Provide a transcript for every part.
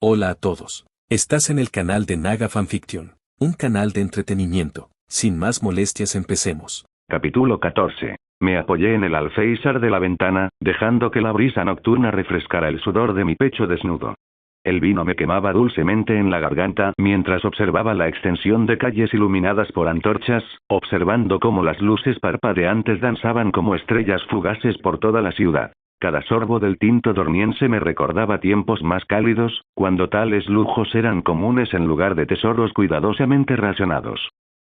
Hola a todos. Estás en el canal de Naga Fanfiction, un canal de entretenimiento. Sin más molestias, empecemos. Capítulo 14. Me apoyé en el alféizar de la ventana, dejando que la brisa nocturna refrescara el sudor de mi pecho desnudo. El vino me quemaba dulcemente en la garganta mientras observaba la extensión de calles iluminadas por antorchas, observando cómo las luces parpadeantes danzaban como estrellas fugaces por toda la ciudad. Cada sorbo del tinto dorniense me recordaba tiempos más cálidos, cuando tales lujos eran comunes en lugar de tesoros cuidadosamente racionados.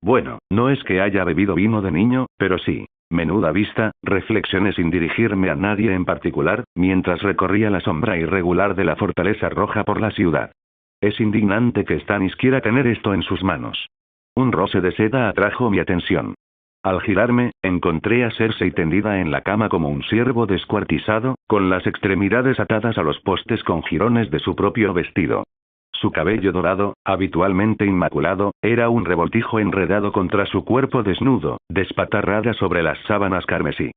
Bueno, no es que haya bebido vino de niño, pero sí. Menuda vista, reflexioné sin dirigirme a nadie en particular, mientras recorría la sombra irregular de la fortaleza roja por la ciudad. Es indignante que Stannis quiera tener esto en sus manos. Un roce de seda atrajo mi atención. Al girarme, encontré a Cersei tendida en la cama como un ciervo descuartizado, con las extremidades atadas a los postes con jirones de su propio vestido. Su cabello dorado, habitualmente inmaculado, era un revoltijo enredado contra su cuerpo desnudo, despatarrada sobre las sábanas carmesí.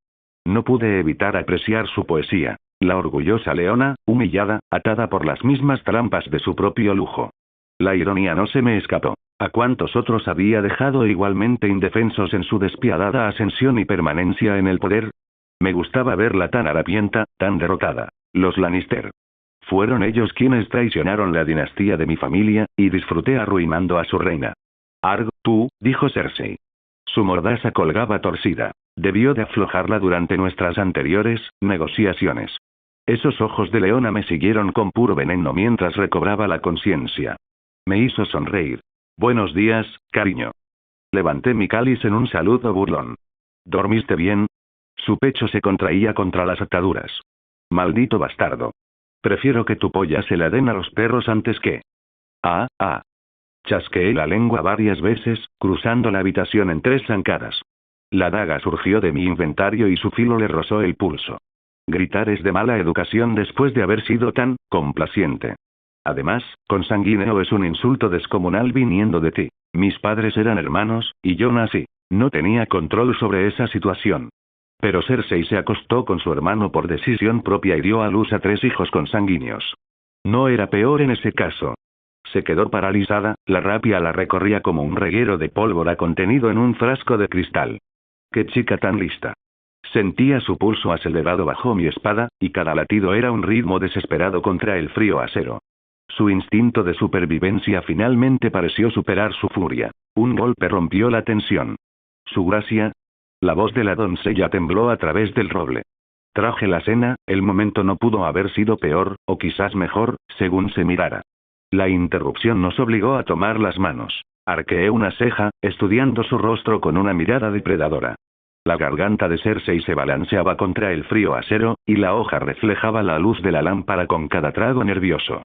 No pude evitar apreciar su poesía. La orgullosa leona, humillada, atada por las mismas trampas de su propio lujo. La ironía no se me escapó. ¿A cuántos otros había dejado igualmente indefensos en su despiadada ascensión y permanencia en el poder? Me gustaba verla tan harapienta, tan derrotada. Los Lannister. Fueron ellos quienes traicionaron la dinastía de mi familia, y disfruté arruinando a su reina. Arg, tú, dijo Cersei. Su mordaza colgaba torcida. Debió de aflojarla durante nuestras anteriores negociaciones. Esos ojos de leona me siguieron con puro veneno mientras recobraba la conciencia. Me hizo sonreír. Buenos días, cariño. Levanté mi cáliz en un saludo burlón. ¿Dormiste bien? Su pecho se contraía contra las ataduras. Maldito bastardo. Prefiero que tu polla se la den a los perros antes que... Chasqueé la lengua varias veces, cruzando la habitación en 3 zancadas. La daga surgió de mi inventario y su filo le rozó el pulso. Gritar es de mala educación después de haber sido tan complaciente. Además, consanguíneo es un insulto descomunal viniendo de ti. Mis padres eran hermanos, y yo nací. No tenía control sobre esa situación. Pero Cersei se acostó con su hermano por decisión propia y dio a luz a 3 hijos consanguíneos. No era peor en ese caso. Se quedó paralizada, la rabia la recorría como un reguero de pólvora contenido en un frasco de cristal. ¡Qué chica tan lista! Sentía su pulso acelerado bajo mi espada, y cada latido era un ritmo desesperado contra el frío acero. Su instinto de supervivencia finalmente pareció superar su furia. Un golpe rompió la tensión. ¿Su gracia? La voz de la doncella tembló a través del roble. Traje la cena, el momento no pudo haber sido peor, o quizás mejor, según se mirara. La interrupción nos obligó a tomar las manos. Arqueé una ceja, estudiando su rostro con una mirada depredadora. La garganta de Cersei se balanceaba contra el frío acero, y la hoja reflejaba la luz de la lámpara con cada trago nervioso.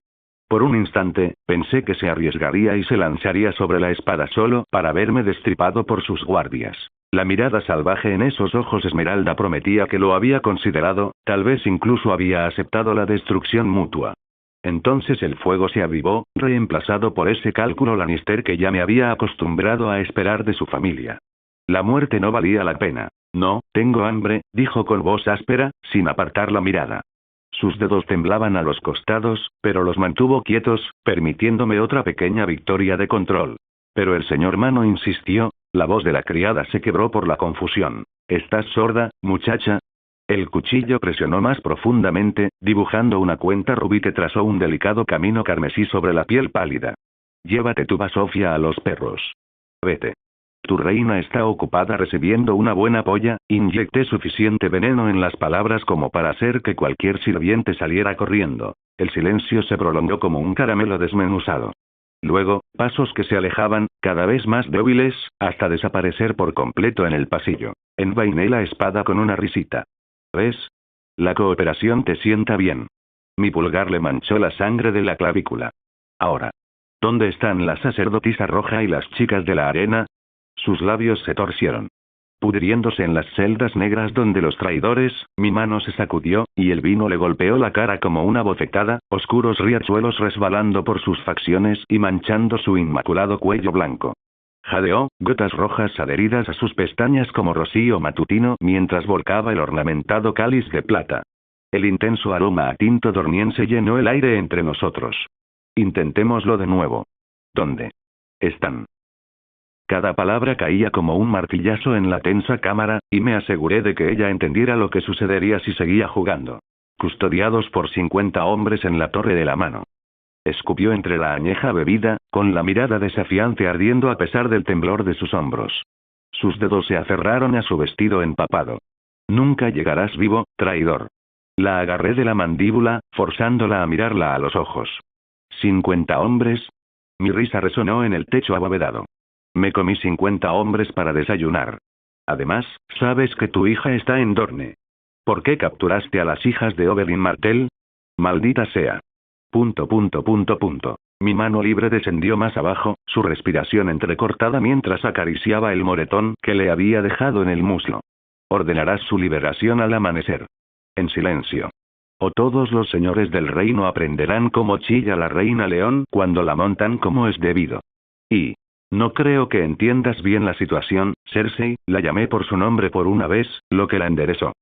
Por un instante, pensé que se arriesgaría y se lanzaría sobre la espada solo para verme destripado por sus guardias. La mirada salvaje en esos ojos esmeralda prometía que lo había considerado, tal vez incluso había aceptado la destrucción mutua. Entonces el fuego se avivó, reemplazado por ese cálculo Lannister que ya me había acostumbrado a esperar de su familia. La muerte no valía la pena. No, tengo hambre, dijo con voz áspera, sin apartar la mirada. Sus dedos temblaban a los costados, pero los mantuvo quietos, permitiéndome otra pequeña victoria de control. Pero el señor Mano insistió. La voz de la criada se quebró por la confusión. ¿Estás sorda, muchacha? El cuchillo presionó más profundamente, dibujando una cuenta rubí que trazó un delicado camino carmesí sobre la piel pálida. Llévate tu basofia a los perros. Vete. Tu reina está ocupada recibiendo una buena polla. Inyecté suficiente veneno en las palabras como para hacer que cualquier sirviente saliera corriendo. El silencio se prolongó como un caramelo desmenuzado. Luego, pasos que se alejaban, cada vez más débiles, hasta desaparecer por completo en el pasillo. Envainé la espada con una risita. ¿Ves? La cooperación te sienta bien. Mi pulgar le manchó la sangre de la clavícula. Ahora. ¿Dónde están la sacerdotisa roja y las chicas de la arena? Sus labios se torcieron. Pudriéndose en las celdas negras donde los traidores, mi mano se sacudió, y el vino le golpeó la cara como una bofetada, oscuros riachuelos resbalando por sus facciones y manchando su inmaculado cuello blanco. Jadeó, gotas rojas adheridas a sus pestañas como rocío matutino mientras volcaba el ornamentado cáliz de plata. El intenso aroma a tinto dorniense llenó el aire entre nosotros. Intentémoslo de nuevo. ¿Dónde están? Cada palabra caía como un martillazo en la tensa cámara, y me aseguré de que ella entendiera lo que sucedería si seguía jugando. Custodiados por 50 hombres en la torre de la mano. Escupió entre la añeja bebida, con la mirada desafiante ardiendo a pesar del temblor de sus hombros. Sus dedos se aferraron a su vestido empapado. Nunca llegarás vivo, traidor. La agarré de la mandíbula, forzándola a mirarla a los ojos. ¿50 hombres? Mi risa resonó en el techo abovedado. Me comí 50 hombres para desayunar. Además, sabes que tu hija está en Dorne. ¿Por qué capturaste a las hijas de Oberyn Martell? Maldita sea. ... Mi mano libre descendió más abajo, su respiración entrecortada mientras acariciaba el moretón que le había dejado en el muslo. Ordenarás su liberación al amanecer. En silencio. O todos los señores del reino aprenderán cómo chilla la reina león cuando la montan como es debido. Y... no creo que entiendas bien la situación, Cersei, la llamé por su nombre por una vez, lo que la enderezó.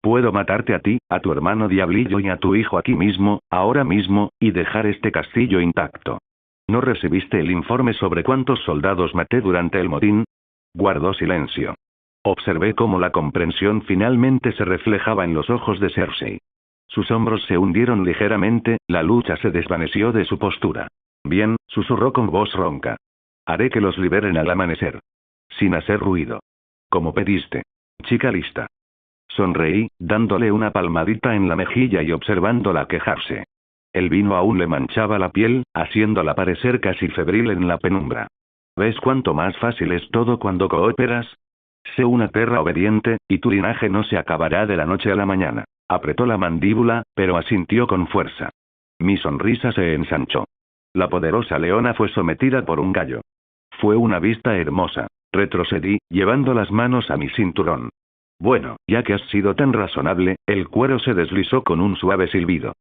Puedo matarte a ti, a tu hermano Diablillo y a tu hijo aquí mismo, ahora mismo, y dejar este castillo intacto. ¿No recibiste el informe sobre cuántos soldados maté durante el motín? Guardó silencio. Observé cómo la comprensión finalmente se reflejaba en los ojos de Cersei. Sus hombros se hundieron ligeramente, la lucha se desvaneció de su postura. Bien, susurró con voz ronca. Haré que los liberen al amanecer. Sin hacer ruido. Como pediste. Chica lista. Sonreí, dándole una palmadita en la mejilla y observándola quejarse. El vino aún le manchaba la piel, haciéndola parecer casi febril en la penumbra. ¿Ves cuánto más fácil es todo cuando cooperas? Sé una perra obediente, y tu linaje no se acabará de la noche a la mañana. Apretó la mandíbula, pero asintió con fuerza. Mi sonrisa se ensanchó. La poderosa leona fue sometida por un gallo. Fue una vista hermosa. Retrocedí, llevando las manos a mi cinturón. Bueno, ya que has sido tan razonable, el cuero se deslizó con un suave silbido.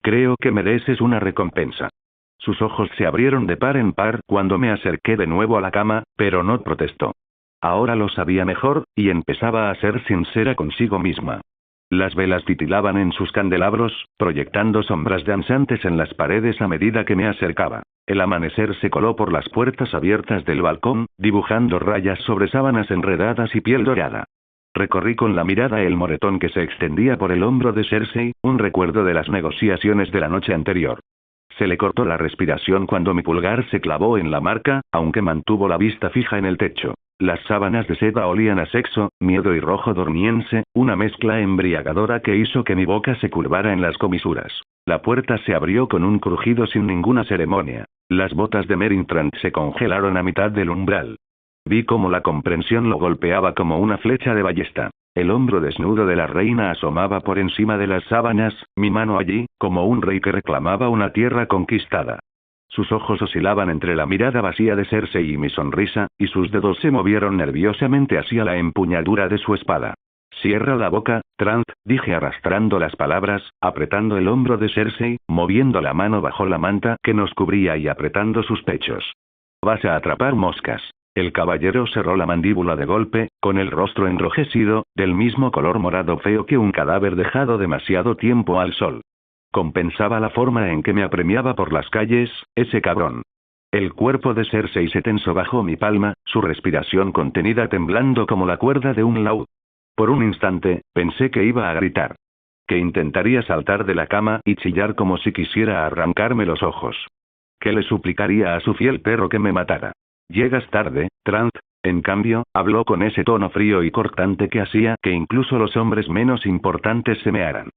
Creo que mereces una recompensa. Sus ojos se abrieron de par en par cuando me acerqué de nuevo a la cama, pero no protestó. Ahora lo sabía mejor, y empezaba a ser sincera consigo misma. Las velas titilaban en sus candelabros, proyectando sombras danzantes en las paredes a medida que me acercaba. El amanecer se coló por las puertas abiertas del balcón, dibujando rayas sobre sábanas enredadas y piel dorada. Recorrí con la mirada el moretón que se extendía por el hombro de Cersei, un recuerdo de las negociaciones de la noche anterior. Se le cortó la respiración cuando mi pulgar se clavó en la marca, aunque mantuvo la vista fija en el techo. Las sábanas de seda olían a sexo, miedo y rojo dormiense, una mezcla embriagadora que hizo que mi boca se curvara en las comisuras. La puerta se abrió con un crujido sin ninguna ceremonia. Las botas de Merintran se congelaron a mitad del umbral. Vi cómo la comprensión lo golpeaba como una flecha de ballesta. El hombro desnudo de la reina asomaba por encima de las sábanas, mi mano allí, como un rey que reclamaba una tierra conquistada. Sus ojos oscilaban entre la mirada vacía de Cersei y mi sonrisa, y sus dedos se movieron nerviosamente hacia la empuñadura de su espada. Cierra la boca, Trant, dije arrastrando las palabras, apretando el hombro de Cersei, moviendo la mano bajo la manta que nos cubría y apretando sus pechos. Vas a atrapar moscas. El caballero cerró la mandíbula de golpe, con el rostro enrojecido, del mismo color morado feo que un cadáver dejado demasiado tiempo al sol. Compensaba la forma en que me apremiaba por las calles, ese cabrón. El cuerpo de Cersei se tensó bajo mi palma, su respiración contenida temblando como la cuerda de un laúd. Por un instante, pensé que iba a gritar. Que intentaría saltar de la cama y chillar como si quisiera arrancarme los ojos. Que le suplicaría a su fiel perro que me matara. Llegas tarde, Trant. En cambio, habló con ese tono frío y cortante que hacía que incluso los hombres menos importantes se mearan.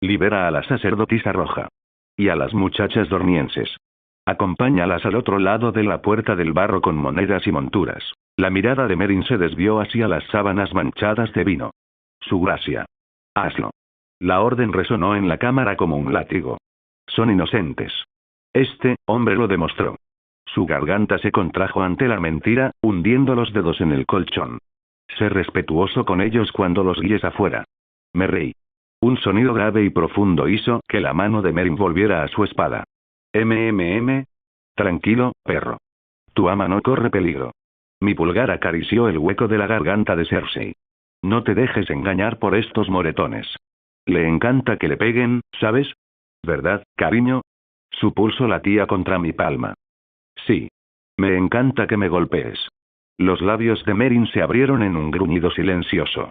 Libera a la sacerdotisa roja. Y a las muchachas dormienses. Acompáñalas al otro lado de la puerta del barro con monedas y monturas. La mirada de Meryn se desvió hacia las sábanas manchadas de vino. Su gracia. Hazlo. La orden resonó en la cámara como un látigo. Son inocentes. Este hombre lo demostró. Su garganta se contrajo ante la mentira, hundiendo los dedos en el colchón. Sé respetuoso con ellos cuando los guíes afuera. Me reí. Un sonido grave y profundo hizo que la mano de Meryn volviera a su espada. Tranquilo, perro. Tu ama no corre peligro. Mi pulgar acarició el hueco de la garganta de Cersei. No te dejes engañar por estos moretones. Le encanta que le peguen, ¿sabes? ¿Verdad, cariño? Su pulso latía contra mi palma. Sí. Me encanta que me golpees. Los labios de Merin se abrieron en un gruñido silencioso.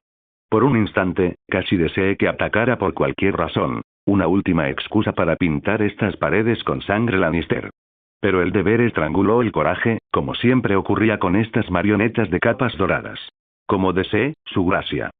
Por un instante, casi deseé que atacara por cualquier razón. Una última excusa para pintar estas paredes con sangre Lannister. Pero el deber estranguló el coraje, como siempre ocurría con estas marionetas de capas doradas. Como deseé, su gracia.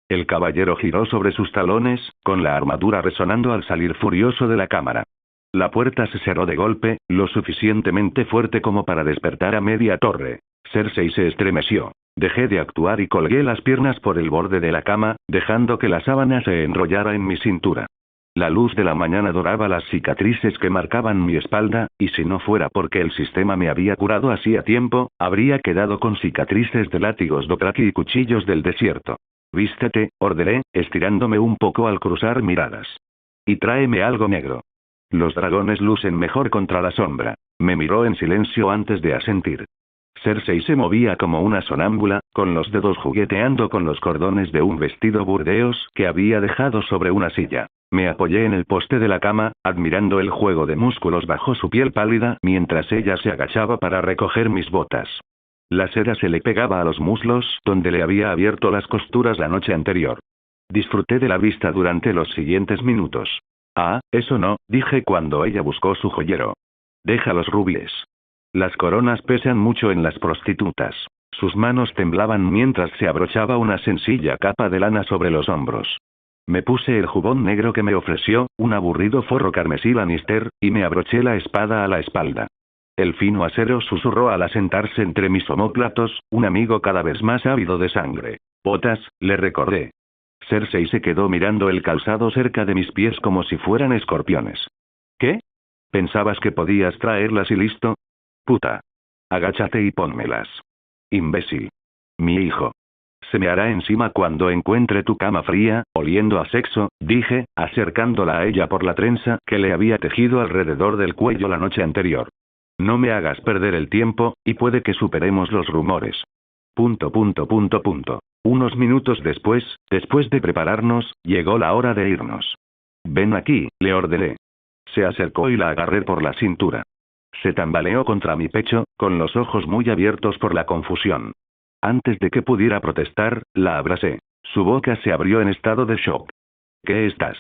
El caballero giró sobre sus talones, con la armadura resonando al salir furioso de la cámara. La puerta se cerró de golpe, lo suficientemente fuerte como para despertar a media torre. Cersei se estremeció. Dejé de actuar y colgué las piernas por el borde de la cama, dejando que la sábana se enrollara en mi cintura. La luz de la mañana doraba las cicatrices que marcaban mi espalda, y si no fuera porque el sistema me había curado hacía tiempo, habría quedado con cicatrices de látigos Dothraki y cuchillos del desierto. Vístete, ordené, estirándome un poco al cruzar miradas. Y tráeme algo negro. Los dragones lucen mejor contra la sombra. Me miró en silencio antes de asentir. Cersei se movía como una sonámbula, con los dedos jugueteando con los cordones de un vestido burdeos que había dejado sobre una silla. Me apoyé en el poste de la cama, admirando el juego de músculos bajo su piel pálida mientras ella se agachaba para recoger mis botas. La seda se le pegaba a los muslos donde le había abierto las costuras la noche anterior. Disfruté de la vista durante los siguientes minutos. Ah, eso no, dije cuando ella buscó su joyero. Deja los rubíes. Las coronas pesan mucho en las prostitutas. Sus manos temblaban mientras se abrochaba una sencilla capa de lana sobre los hombros. Me puse el jubón negro que me ofreció, un aburrido forro carmesí Lannister, y me abroché la espada a la espalda. El fino acero susurró al asentarse entre mis omóplatos, un amigo cada vez más ávido de sangre. Botas, le recordé. Cersei se quedó mirando el calzado cerca de mis pies como si fueran escorpiones. ¿Qué? ¿Pensabas que podías traerlas y listo? Puta. Agáchate y pónmelas. Imbécil. Mi hijo. Se me hará encima cuando encuentre tu cama fría, oliendo a sexo, dije, acercándola a ella por la trenza que le había tejido alrededor del cuello la noche anterior. No me hagas perder el tiempo, y puede que superemos los rumores. Unos minutos después de prepararnos, llegó la hora de irnos. Ven aquí, le ordené. Se acercó y la agarré por la cintura. Se tambaleó contra mi pecho, con los ojos muy abiertos por la confusión. Antes de que pudiera protestar, la abracé. Su boca se abrió en estado de shock. ¿Qué estás?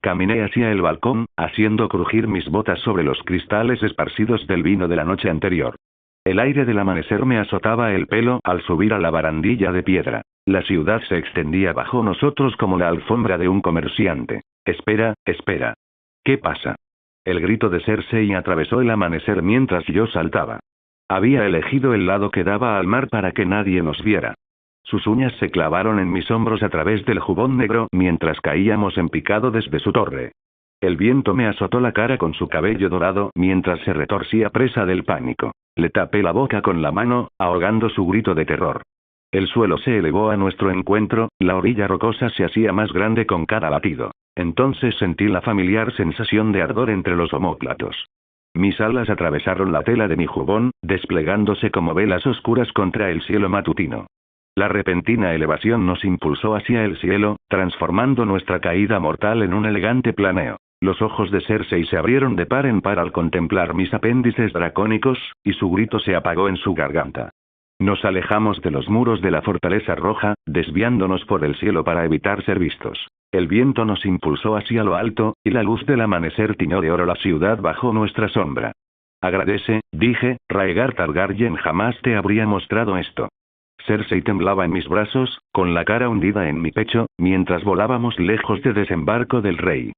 Caminé hacia el balcón, haciendo crujir mis botas sobre los cristales esparcidos del vino de la noche anterior. El aire del amanecer me azotaba el pelo al subir a la barandilla de piedra. La ciudad se extendía bajo nosotros como la alfombra de un comerciante. Espera, espera. ¿Qué pasa? El grito de Cersei atravesó el amanecer mientras yo saltaba. Había elegido el lado que daba al mar para que nadie nos viera. Sus uñas se clavaron en mis hombros a través del jubón negro mientras caíamos en picado desde su torre. El viento me azotó la cara con su cabello dorado mientras se retorcía presa del pánico. Le tapé la boca con la mano, ahogando su grito de terror. El suelo se elevó a nuestro encuentro, la orilla rocosa se hacía más grande con cada latido. Entonces sentí la familiar sensación de ardor entre los omóplatos. Mis alas atravesaron la tela de mi jubón, desplegándose como velas oscuras contra el cielo matutino. La repentina elevación nos impulsó hacia el cielo, transformando nuestra caída mortal en un elegante planeo. Los ojos de Cersei se abrieron de par en par al contemplar mis apéndices dracónicos, y su grito se apagó en su garganta. Nos alejamos de los muros de la fortaleza roja, desviándonos por el cielo para evitar ser vistos. El viento nos impulsó hacia lo alto, y la luz del amanecer tiñó de oro la ciudad bajo nuestra sombra. Agradece, dije, Rhaegar Targaryen jamás te habría mostrado esto. Cersei temblaba en mis brazos, con la cara hundida en mi pecho, mientras volábamos lejos de desembarco del rey.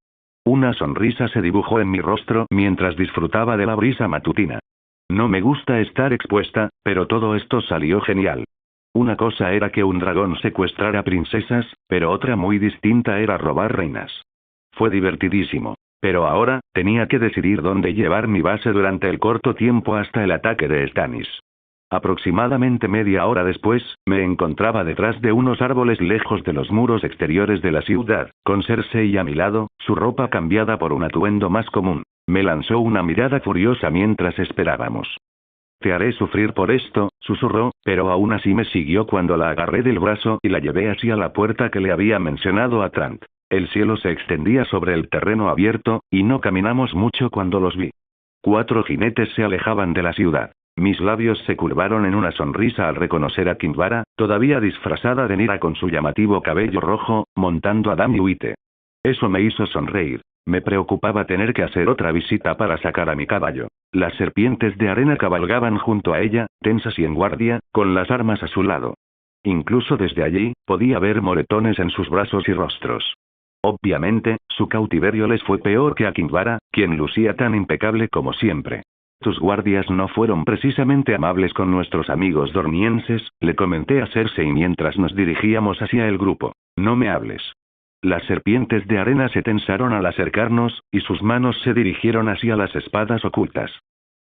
Una sonrisa se dibujó en mi rostro mientras disfrutaba de la brisa matutina. No me gusta estar expuesta, pero todo esto salió genial. Una cosa era que un dragón secuestrara princesas, pero otra muy distinta era robar reinas. Fue divertidísimo. Pero ahora, tenía que decidir dónde llevar mi base durante el corto tiempo hasta el ataque de Stannis. Aproximadamente media hora después, me encontraba detrás de unos árboles lejos de los muros exteriores de la ciudad, con Cersei a mi lado, su ropa cambiada por un atuendo más común. Me lanzó una mirada furiosa mientras esperábamos. Te haré sufrir por esto, susurró, pero aún así me siguió cuando la agarré del brazo y la llevé hacia la puerta que le había mencionado a Trant. El cielo se extendía sobre el terreno abierto, y no caminamos mucho cuando los vi. 4 jinetes se alejaban de la ciudad. Mis labios se curvaron en una sonrisa al reconocer a Kinvara, todavía disfrazada de Nira con su llamativo cabello rojo, montando a Damiuite. Eso me hizo sonreír. Me preocupaba tener que hacer otra visita para sacar a mi caballo. Las serpientes de arena cabalgaban junto a ella, tensas y en guardia, con las armas a su lado. Incluso desde allí, podía ver moretones en sus brazos y rostros. Obviamente, su cautiverio les fue peor que a Kinvara, quien lucía tan impecable como siempre. Tus guardias no fueron precisamente amables con nuestros amigos dormienses, le comenté a Cersei mientras nos dirigíamos hacia el grupo. No me hables. Las serpientes de arena se tensaron al acercarnos, y sus manos se dirigieron hacia las espadas ocultas.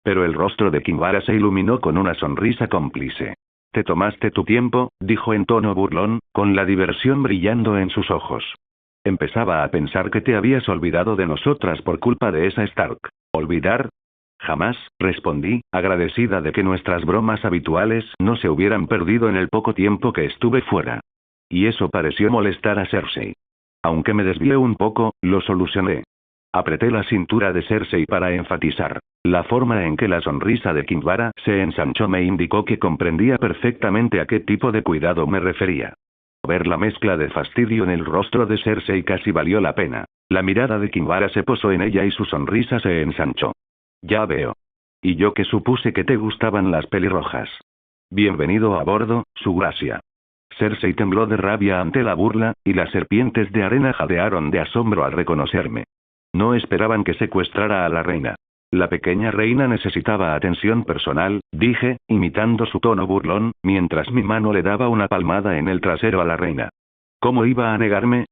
Pero el rostro de Kinvara se iluminó con una sonrisa cómplice. Te tomaste tu tiempo, dijo en tono burlón, con la diversión brillando en sus ojos. Empezaba a pensar que te habías olvidado de nosotras por culpa de esa Stark. ¿Olvidar? Jamás, respondí, agradecida de que nuestras bromas habituales no se hubieran perdido en el poco tiempo que estuve fuera. Y eso pareció molestar a Cersei. Aunque me desvié un poco, lo solucioné. Apreté la cintura de Cersei para enfatizar. La forma en que la sonrisa de Kinvara se ensanchó me indicó que comprendía perfectamente a qué tipo de cuidado me refería. Ver la mezcla de fastidio en el rostro de Cersei casi valió la pena. La mirada de Kinvara se posó en ella y su sonrisa se ensanchó. Ya veo. Y yo que supuse que te gustaban las pelirrojas. Bienvenido a bordo, su gracia. Cersei tembló de rabia ante la burla, y las serpientes de arena jadearon de asombro al reconocerme. No esperaban que secuestrara a la reina. La pequeña reina necesitaba atención personal, dije, imitando su tono burlón, mientras mi mano le daba una palmada en el trasero a la reina. ¿Cómo iba a negarme?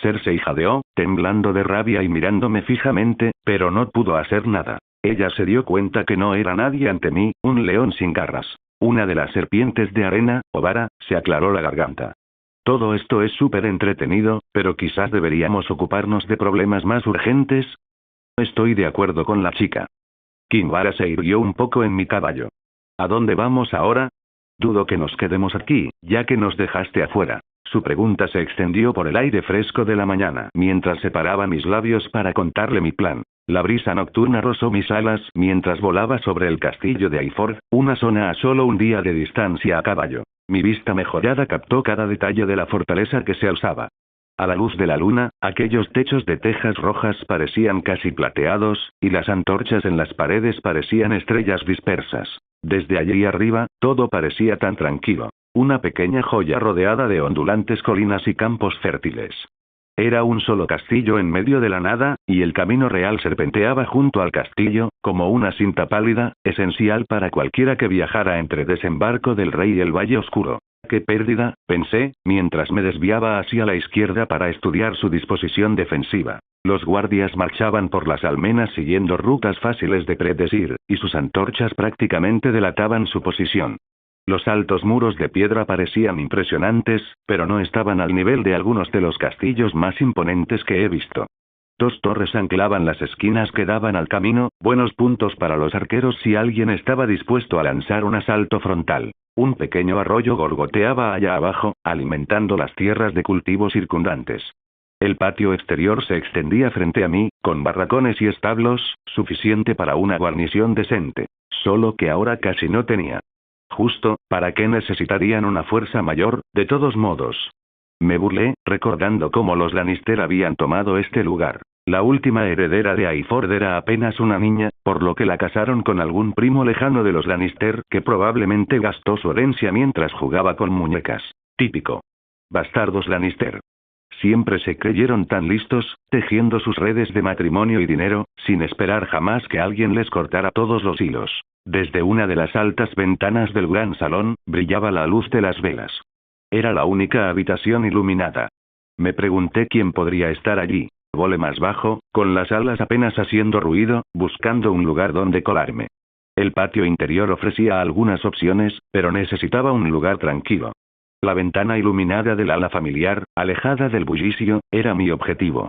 Cersei jadeó, temblando de rabia y mirándome fijamente, pero no pudo hacer nada. Ella se dio cuenta que no era nadie ante mí, un león sin garras. Una de las serpientes de arena, o vara, se aclaró la garganta. Todo esto es súper entretenido, pero quizás deberíamos ocuparnos de problemas más urgentes. Estoy de acuerdo con la chica. Kinvara se irguió un poco en mi caballo. ¿A dónde vamos ahora? Dudo que nos quedemos aquí, ya que nos dejaste afuera. Su pregunta se extendió por el aire fresco de la mañana mientras separaba mis labios para contarle mi plan. La brisa nocturna rozó mis alas mientras volaba sobre el castillo de Aiford, una zona a solo un día de distancia a caballo. Mi vista mejorada captó cada detalle de la fortaleza que se alzaba. A la luz de la luna, aquellos techos de tejas rojas parecían casi plateados, y las antorchas en las paredes parecían estrellas dispersas. Desde allí arriba, todo parecía tan tranquilo. Una pequeña joya rodeada de ondulantes colinas y campos fértiles. Era un solo castillo en medio de la nada, y el camino real serpenteaba junto al castillo, como una cinta pálida, esencial para cualquiera que viajara entre Desembarco del Rey y el Valle Oscuro. ¡Qué pérdida!, pensé, mientras me desviaba hacia la izquierda para estudiar su disposición defensiva. Los guardias marchaban por las almenas siguiendo rutas fáciles de predecir, y sus antorchas prácticamente delataban su posición. Los altos muros de piedra parecían impresionantes, pero no estaban al nivel de algunos de los castillos más imponentes que he visto. 2 torres anclaban las esquinas que daban al camino, buenos puntos para los arqueros si alguien estaba dispuesto a lanzar un asalto frontal. Un pequeño arroyo gorgoteaba allá abajo, alimentando las tierras de cultivo circundantes. El patio exterior se extendía frente a mí, con barracones y establos, suficiente para una guarnición decente. Solo que ahora casi no tenía. Justo, ¿para qué necesitarían una fuerza mayor, de todos modos? Me burlé, recordando cómo los Lannister habían tomado este lugar. La última heredera de Aiford era apenas una niña, por lo que la casaron con algún primo lejano de los Lannister que probablemente gastó su herencia mientras jugaba con muñecas. Típico. Bastardos Lannister. Siempre se creyeron tan listos, tejiendo sus redes de matrimonio y dinero, sin esperar jamás que alguien les cortara todos los hilos. Desde una de las altas ventanas del gran salón, brillaba la luz de las velas. Era la única habitación iluminada. Me pregunté quién podría estar allí. Volé más bajo, con las alas apenas haciendo ruido, buscando un lugar donde colarme. El patio interior ofrecía algunas opciones, pero necesitaba un lugar tranquilo. La ventana iluminada del ala familiar, alejada del bullicio, era mi objetivo.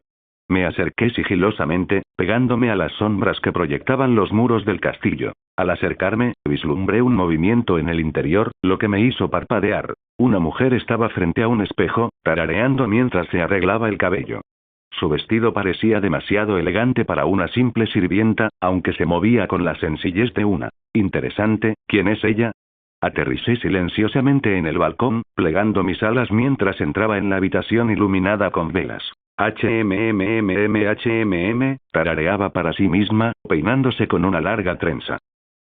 Me acerqué sigilosamente, pegándome a las sombras que proyectaban los muros del castillo. Al acercarme, vislumbré un movimiento en el interior, lo que me hizo parpadear. Una mujer estaba frente a un espejo, tarareando mientras se arreglaba el cabello. Su vestido parecía demasiado elegante para una simple sirvienta, aunque se movía con la sencillez de una. Interesante, ¿quién es ella? Aterricé silenciosamente en el balcón, plegando mis alas mientras entraba en la habitación iluminada con velas. Tarareaba para sí misma, peinándose con una larga trenza.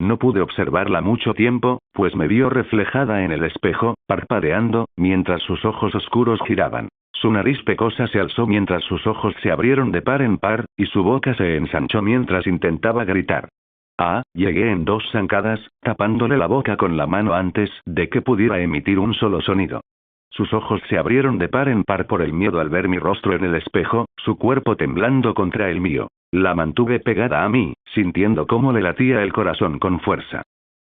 No pude observarla mucho tiempo, pues me vio reflejada en el espejo, parpadeando, mientras sus ojos oscuros giraban. Su nariz pecosa se alzó mientras sus ojos se abrieron de par en par, y su boca se ensanchó mientras intentaba gritar. Llegué en 2 zancadas, tapándole la boca con la mano antes de que pudiera emitir un solo sonido. Sus ojos se abrieron de par en par por el miedo al ver mi rostro en el espejo, su cuerpo temblando contra el mío. La mantuve pegada a mí, sintiendo cómo le latía el corazón con fuerza.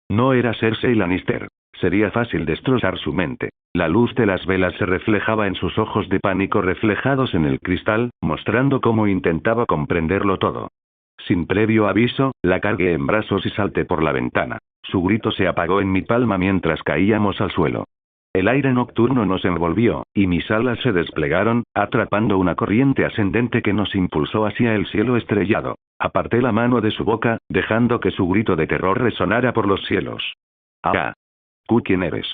No era Cersei Lannister. Sería fácil destrozar su mente. La luz de las velas se reflejaba en sus ojos de pánico reflejados en el cristal, mostrando cómo intentaba comprenderlo todo. Sin previo aviso, la cargué en brazos y salté por la ventana. Su grito se apagó en mi palma mientras caíamos al suelo. El aire nocturno nos envolvió, y mis alas se desplegaron, atrapando una corriente ascendente que nos impulsó hacia el cielo estrellado. Aparté la mano de su boca, dejando que su grito de terror resonara por los cielos. ¿Quién eres?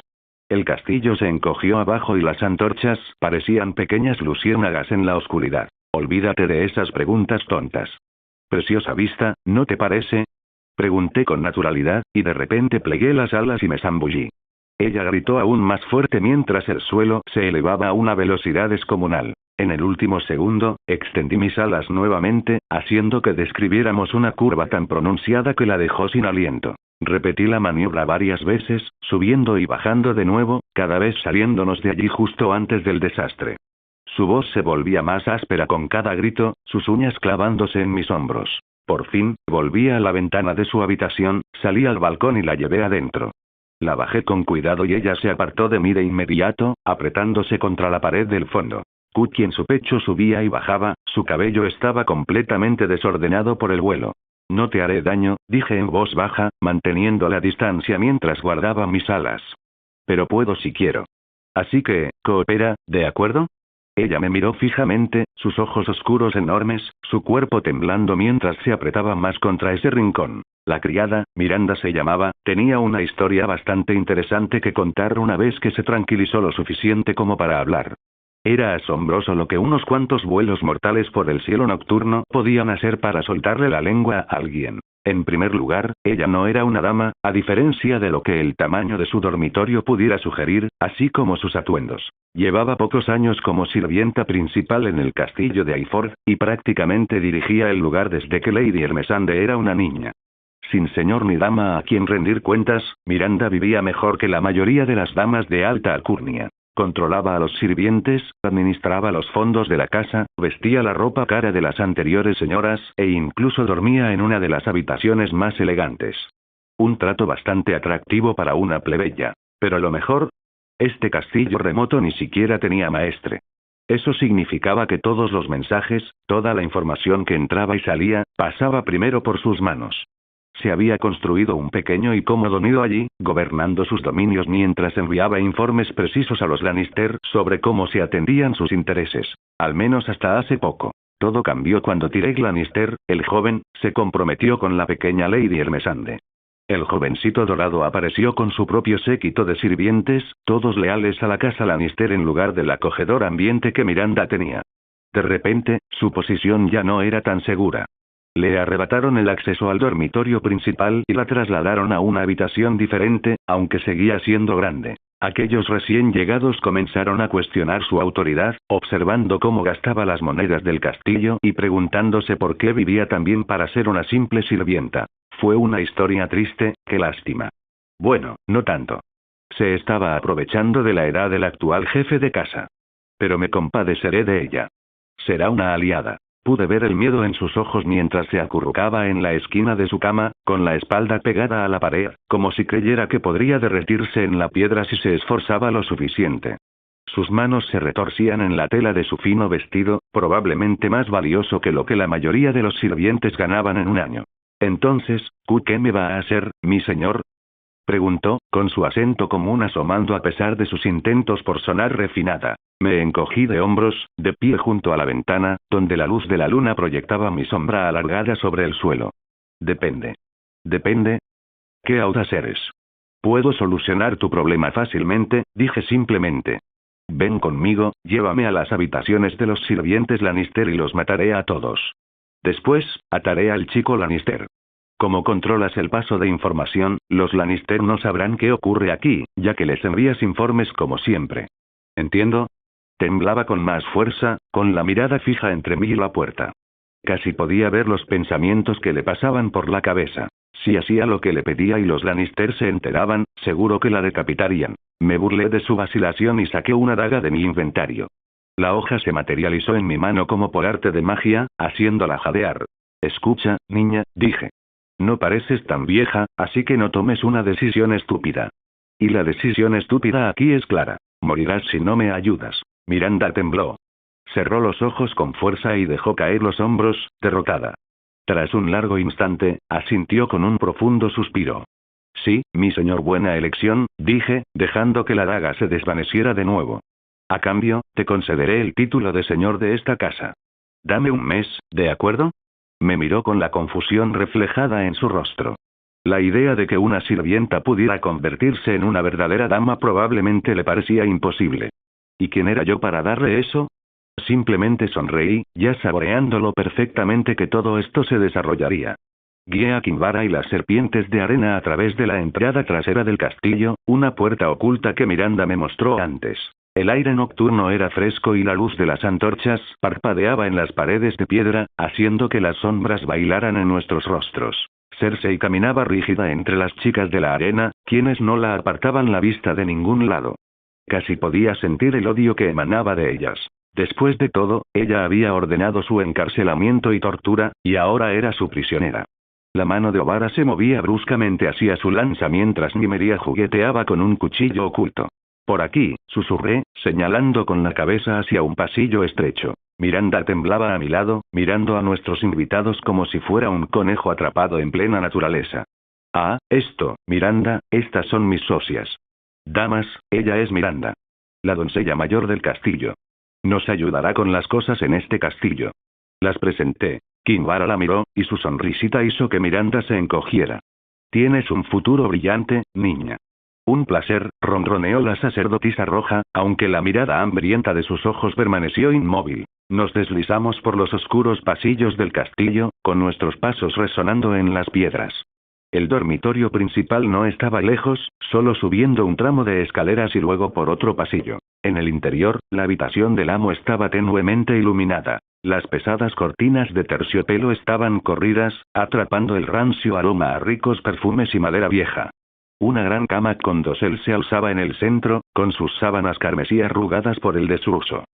El castillo se encogió abajo y las antorchas parecían pequeñas luciérnagas en la oscuridad. Olvídate de esas preguntas tontas. Preciosa vista, ¿no te parece? Pregunté con naturalidad, y de repente plegué las alas y me zambullí. Ella gritó aún más fuerte mientras el suelo se elevaba a una velocidad descomunal. En el último segundo, extendí mis alas nuevamente, haciendo que describiéramos una curva tan pronunciada que la dejó sin aliento. Repetí la maniobra varias veces, subiendo y bajando de nuevo, cada vez saliéndonos de allí justo antes del desastre. Su voz se volvía más áspera con cada grito, sus uñas clavándose en mis hombros. Por fin, volví a la ventana de su habitación, salí al balcón y la llevé adentro. La bajé con cuidado y ella se apartó de mí de inmediato, apretándose contra la pared del fondo. En su pecho subía y bajaba, su cabello estaba completamente desordenado por el vuelo. No te haré daño, dije en voz baja, manteniendo la distancia mientras guardaba mis alas. Pero puedo si quiero. Así que, coopera, ¿de acuerdo? Ella me miró fijamente, sus ojos oscuros enormes, su cuerpo temblando mientras se apretaba más contra ese rincón. La criada, Miranda se llamaba, tenía una historia bastante interesante que contar una vez que se tranquilizó lo suficiente como para hablar. Era asombroso lo que unos cuantos vuelos mortales por el cielo nocturno podían hacer para soltarle la lengua a alguien. En primer lugar, ella no era una dama, a diferencia de lo que el tamaño de su dormitorio pudiera sugerir, así como sus atuendos. Llevaba pocos años como sirvienta principal en el castillo de Ayford, y prácticamente dirigía el lugar desde que Lady Hermesande era una niña. Sin señor ni dama a quien rendir cuentas, Miranda vivía mejor que la mayoría de las damas de alta alcurnia. Controlaba a los sirvientes, administraba los fondos de la casa, vestía la ropa cara de las anteriores señoras, e incluso dormía en una de las habitaciones más elegantes. Un trato bastante atractivo para una plebeya. Pero lo mejor, este castillo remoto ni siquiera tenía maestre. Eso significaba que todos los mensajes, toda la información que entraba y salía, pasaba primero por sus manos. Se había construido un pequeño y cómodo nido allí, gobernando sus dominios mientras enviaba informes precisos a los Lannister sobre cómo se atendían sus intereses. Al menos hasta hace poco. Todo cambió cuando Tyrell Lannister, el joven, se comprometió con la pequeña Lady Hermesande. El jovencito dorado apareció con su propio séquito de sirvientes, todos leales a la casa Lannister en lugar del acogedor ambiente que Miranda tenía. De repente, su posición ya no era tan segura. Le arrebataron el acceso al dormitorio principal y la trasladaron a una habitación diferente, aunque seguía siendo grande. Aquellos recién llegados comenzaron a cuestionar su autoridad, observando cómo gastaba las monedas del castillo y preguntándose por qué vivía tan bien para ser una simple sirvienta. Fue una historia triste, qué lástima. Bueno, no tanto. Se estaba aprovechando de la edad del actual jefe de casa. Pero me compadeceré de ella. Será una aliada. Pude ver el miedo en sus ojos mientras se acurrucaba en la esquina de su cama, con la espalda pegada a la pared, como si creyera que podría derretirse en la piedra si se esforzaba lo suficiente. Sus manos se retorcían en la tela de su fino vestido, probablemente más valioso que lo que la mayoría de los sirvientes ganaban en un año. Entonces, ¿qué me va a hacer, mi señor? Preguntó, con su acento común asomando a pesar de sus intentos por sonar refinada. Me encogí de hombros, de pie junto a la ventana, donde la luz de la luna proyectaba mi sombra alargada sobre el suelo. Depende. ¿Depende? ¿Qué audaz eres? Puedo solucionar tu problema fácilmente, dije simplemente. Ven conmigo, llévame a las habitaciones de los sirvientes Lannister y los mataré a todos. Después, ataré al chico Lannister. Como controlas el paso de información, los Lannister no sabrán qué ocurre aquí, ya que les envías informes como siempre. ¿Entiendo? Temblaba con más fuerza, con la mirada fija entre mí y la puerta. Casi podía ver los pensamientos que le pasaban por la cabeza. Si hacía lo que le pedía y los Lannister se enteraban, seguro que la decapitarían. Me burlé de su vacilación y saqué una daga de mi inventario. La hoja se materializó en mi mano como por arte de magia, haciéndola jadear. Escucha, niña, dije. No pareces tan vieja, así que no tomes una decisión estúpida. Y la decisión estúpida aquí es clara. Morirás si no me ayudas. Miranda tembló. Cerró los ojos con fuerza y dejó caer los hombros, derrotada. Tras un largo instante, asintió con un profundo suspiro. Sí, mi señor, buena elección, dije, dejando que la daga se desvaneciera de nuevo. A cambio, te concederé el título de señor de esta casa. Dame un mes, ¿de acuerdo? Me miró con la confusión reflejada en su rostro. La idea de que una sirvienta pudiera convertirse en una verdadera dama probablemente le parecía imposible. ¿Y quién era yo para darle eso? Simplemente sonreí, ya saboreando lo perfectamente que todo esto se desarrollaría. Guié a Kinvara y las serpientes de arena a través de la entrada trasera del castillo, una puerta oculta que Miranda me mostró antes. El aire nocturno era fresco y la luz de las antorchas parpadeaba en las paredes de piedra, haciendo que las sombras bailaran en nuestros rostros. Cersei caminaba rígida entre las chicas de la arena, quienes no la apartaban la vista de ningún lado. Casi podía sentir el odio que emanaba de ellas. Después de todo, ella había ordenado su encarcelamiento y tortura, y ahora era su prisionera. La mano de Obara se movía bruscamente hacia su lanza mientras Nymeria jugueteaba con un cuchillo oculto. Por aquí, susurré, señalando con la cabeza hacia un pasillo estrecho. Miranda temblaba a mi lado, mirando a nuestros invitados como si fuera un conejo atrapado en plena naturaleza. Ah, esto, Miranda, estas son mis socias. Damas, ella es Miranda. La doncella mayor del castillo. Nos ayudará con las cosas en este castillo. Las presenté. Kinvara la miró, y su sonrisita hizo que Miranda se encogiera. Tienes un futuro brillante, niña. Un placer, ronroneó la sacerdotisa roja, aunque la mirada hambrienta de sus ojos permaneció inmóvil. Nos deslizamos por los oscuros pasillos del castillo, con nuestros pasos resonando en las piedras. El dormitorio principal no estaba lejos, solo subiendo un tramo de escaleras y luego por otro pasillo. En el interior, la habitación del amo estaba tenuemente iluminada. Las pesadas cortinas de terciopelo estaban corridas, atrapando el rancio aroma a ricos perfumes y madera vieja. Una gran cama con dosel se alzaba en el centro, con sus sábanas carmesí arrugadas por el desuso.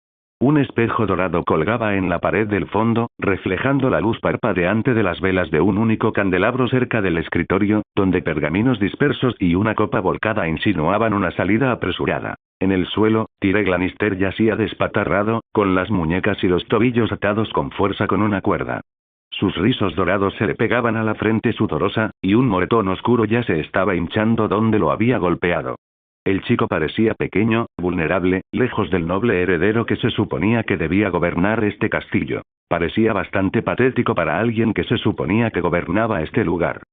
Un espejo dorado colgaba en la pared del fondo, reflejando la luz parpadeante de las velas de un único candelabro cerca del escritorio, donde pergaminos dispersos y una copa volcada insinuaban una salida apresurada. En el suelo, Tyrell Lannister yacía despatarrado, con las muñecas y los tobillos atados con fuerza con una cuerda. Sus rizos dorados se le pegaban a la frente sudorosa, y un moretón oscuro ya se estaba hinchando donde lo había golpeado. El chico parecía pequeño, vulnerable, lejos del noble heredero que se suponía que debía gobernar este castillo. Parecía bastante patético para alguien que se suponía que gobernaba este lugar.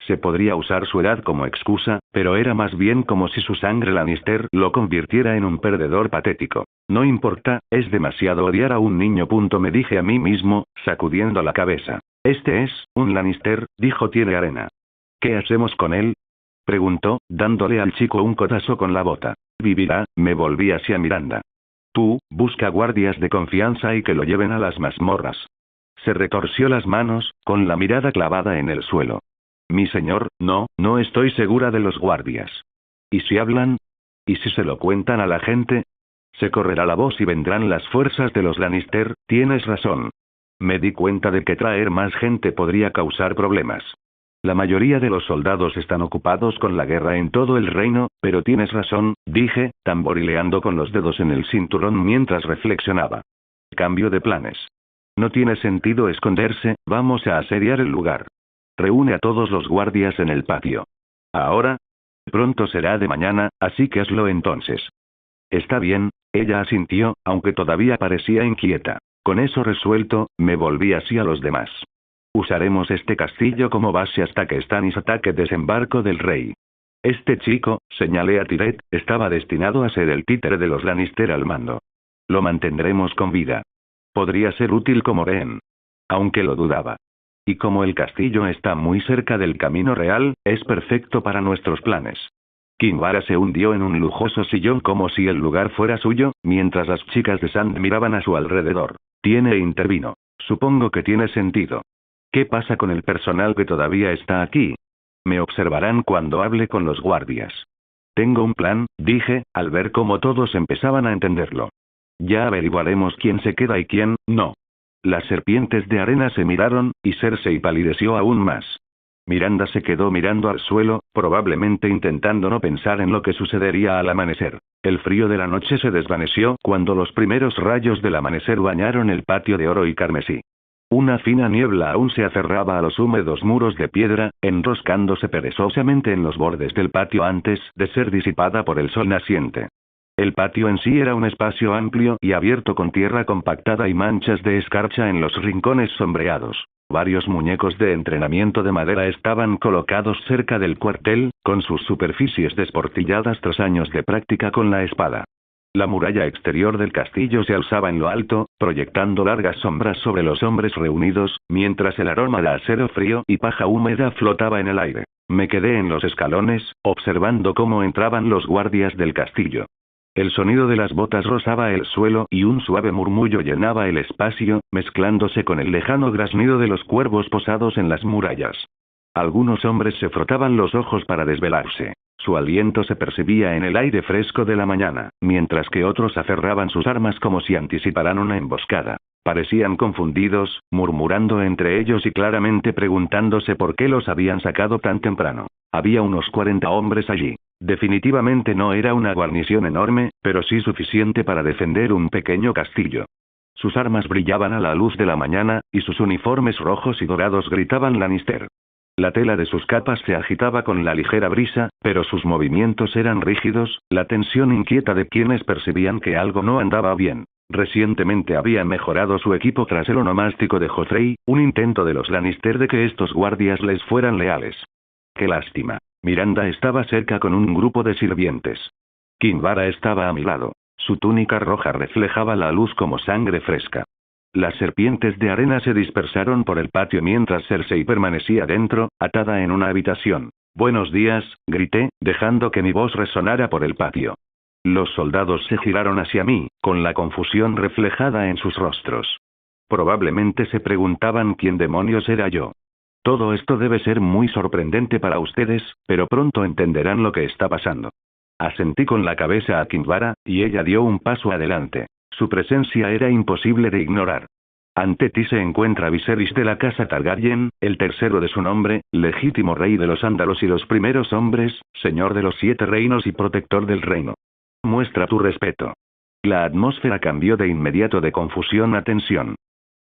Se podría usar su edad como excusa, pero era más bien como si su sangre Lannister lo convirtiera en un perdedor patético. No importa, es demasiado odiar a un niño. Me dije a mí mismo, sacudiendo la cabeza. Este es, un Lannister, dijo Tiene Arena. ¿Qué hacemos con él? Preguntó, dándole al chico un codazo con la bota. Vivirá, me volví hacia Miranda. Tú, busca guardias de confianza y que lo lleven a las mazmorras. Se retorció las manos, con la mirada clavada en el suelo. Mi señor, no estoy segura de los guardias. ¿Y si hablan? ¿Y si se lo cuentan a la gente? Se correrá la voz y vendrán las fuerzas de los Lannister, tienes razón. Me di cuenta de que traer más gente podría causar problemas. La mayoría de los soldados están ocupados con la guerra en todo el reino, pero tienes razón, dije, tamborileando con los dedos en el cinturón mientras reflexionaba. Cambio de planes. No tiene sentido esconderse, vamos a asediar el lugar. Reúne a todos los guardias en el patio. Ahora. Pronto será de mañana, así que hazlo entonces. Está bien, ella asintió, aunque todavía parecía inquieta. Con eso resuelto, me volví hacia los demás. Usaremos este castillo como base hasta que Stannis ataque desembarco del rey. Este chico, señalé a Tyrion, estaba destinado a ser el títere de los Lannister al mando. Lo mantendremos con vida. Podría ser útil como rehén. Aunque lo dudaba. Y como el castillo está muy cerca del camino real, es perfecto para nuestros planes. Kinvara se hundió en un lujoso sillón como si el lugar fuera suyo, mientras las chicas de Sand miraban a su alrededor. Intervino. Supongo que tiene sentido. ¿Qué pasa con el personal que todavía está aquí? Me observarán cuando hable con los guardias. Tengo un plan, dije, al ver cómo todos empezaban a entenderlo. Ya averiguaremos quién se queda y quién no. Las serpientes de arena se miraron, y Cersei palideció aún más. Miranda se quedó mirando al suelo, probablemente intentando no pensar en lo que sucedería al amanecer. El frío de la noche se desvaneció cuando los primeros rayos del amanecer bañaron el patio de oro y carmesí. Una fina niebla aún se aferraba a los húmedos muros de piedra, enroscándose perezosamente en los bordes del patio antes de ser disipada por el sol naciente. El patio en sí era un espacio amplio y abierto con tierra compactada y manchas de escarcha en los rincones sombreados. Varios muñecos de entrenamiento de madera estaban colocados cerca del cuartel, con sus superficies desportilladas tras años de práctica con la espada. La muralla exterior del castillo se alzaba en lo alto, proyectando largas sombras sobre los hombres reunidos, mientras el aroma de acero frío y paja húmeda flotaba en el aire. Me quedé en los escalones, observando cómo entraban los guardias del castillo. El sonido de las botas rozaba el suelo y un suave murmullo llenaba el espacio, mezclándose con el lejano graznido de los cuervos posados en las murallas. Algunos hombres se frotaban los ojos para desvelarse. Su aliento se percibía en el aire fresco de la mañana, mientras que otros aferraban sus armas como si anticiparan una emboscada. Parecían confundidos, murmurando entre ellos y claramente preguntándose por qué los habían sacado tan temprano. Había unos 40 hombres allí. Definitivamente no era una guarnición enorme, pero sí suficiente para defender un pequeño castillo. Sus armas brillaban a la luz de la mañana, y sus uniformes rojos y dorados gritaban Lannister. La tela de sus capas se agitaba con la ligera brisa, pero sus movimientos eran rígidos, la tensión inquieta de quienes percibían que algo no andaba bien. Recientemente había mejorado su equipo tras el onomástico de Joffrey, un intento de los Lannister de que estos guardias les fueran leales. ¡Qué lástima! Miranda estaba cerca con un grupo de sirvientes. Kinvara estaba a mi lado. Su túnica roja reflejaba la luz como sangre fresca. Las serpientes de arena se dispersaron por el patio mientras Cersei permanecía dentro, atada en una habitación. «Buenos días», grité, dejando que mi voz resonara por el patio. Los soldados se giraron hacia mí, con la confusión reflejada en sus rostros. Probablemente se preguntaban quién demonios era yo. Todo esto debe ser muy sorprendente para ustedes, pero pronto entenderán lo que está pasando. Asentí con la cabeza a Kinvara, y ella dio un paso adelante. Su presencia era imposible de ignorar. Ante ti se encuentra Viserys de la casa Targaryen, el tercero de su nombre, legítimo rey de los Ándalos y los primeros hombres, señor de los 7 reinos y protector del reino. Muestra tu respeto. La atmósfera cambió de inmediato de confusión a tensión.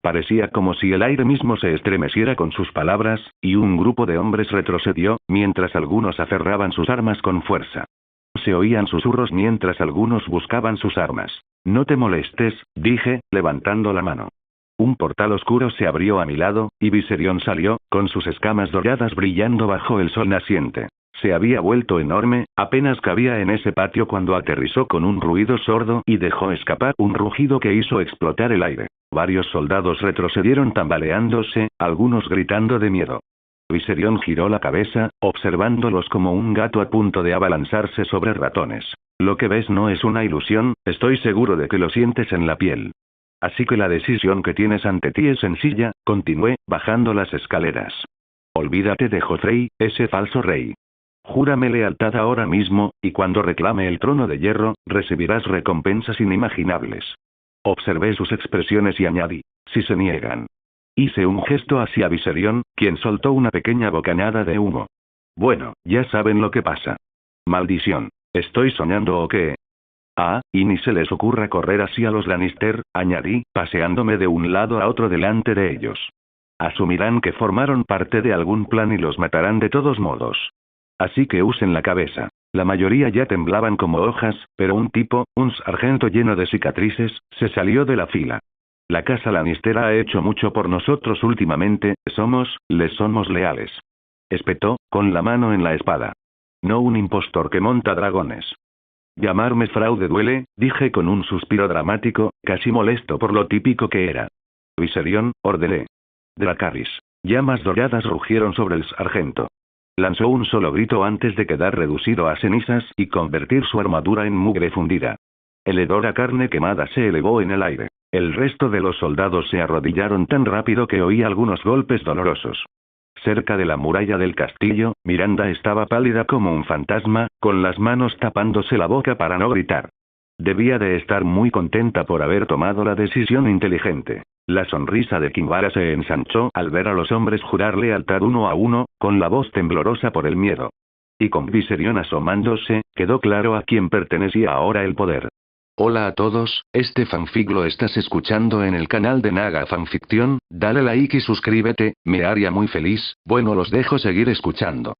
Parecía como si el aire mismo se estremeciera con sus palabras, y un grupo de hombres retrocedió, mientras algunos aferraban sus armas con fuerza. Se oían susurros mientras algunos buscaban sus armas. «No te molestes», dije, levantando la mano. Un portal oscuro se abrió a mi lado, y Viserion salió, con sus escamas doradas brillando bajo el sol naciente. Se había vuelto enorme, apenas cabía en ese patio cuando aterrizó con un ruido sordo y dejó escapar un rugido que hizo explotar el aire. Varios soldados retrocedieron tambaleándose, algunos gritando de miedo. Viserion giró la cabeza, observándolos como un gato a punto de abalanzarse sobre ratones. «Lo que ves no es una ilusión, estoy seguro de que lo sientes en la piel. Así que la decisión que tienes ante ti es sencilla», continué, bajando las escaleras. «Olvídate de Joffrey, ese falso rey. Júrame lealtad ahora mismo, y cuando reclame el trono de hierro, recibirás recompensas inimaginables». Observé sus expresiones y añadí: «Si se niegan». Hice un gesto hacia Viserion, quien soltó una pequeña bocanada de humo. «Bueno, ya saben lo que pasa». «Maldición. ¿Estoy soñando o qué?» «Ah, y ni se les ocurra correr hacia los Lannister», añadí, paseándome de un lado a otro delante de ellos. «Asumirán que formaron parte de algún plan y los matarán de todos modos. Así que usen la cabeza». La mayoría ya temblaban como hojas, pero un tipo, un sargento lleno de cicatrices, se salió de la fila. La casa Lannister ha hecho mucho por nosotros últimamente, les somos leales. Espetó, con la mano en la espada. No un impostor que monta dragones. Llamarme fraude duele, dije con un suspiro dramático, casi molesto por lo típico que era. Viserion, ordené. Dracarys. Llamas doradas rugieron sobre el sargento. Lanzó un solo grito antes de quedar reducido a cenizas y convertir su armadura en mugre fundida. El hedor a carne quemada se elevó en el aire. El resto de los soldados se arrodillaron tan rápido que oí algunos golpes dolorosos. Cerca de la muralla del castillo, Miranda estaba pálida como un fantasma, con las manos tapándose la boca para no gritar. Debía de estar muy contenta por haber tomado la decisión inteligente. La sonrisa de Kinvara se ensanchó al ver a los hombres jurar lealtad uno a uno, con la voz temblorosa por el miedo. Y con Viserion asomándose, quedó claro a quién pertenecía ahora el poder. Hola a todos, este fanfic lo estás escuchando en el canal de Naga Fanfiction, dale like y suscríbete, me haría muy feliz, bueno los dejo seguir escuchando.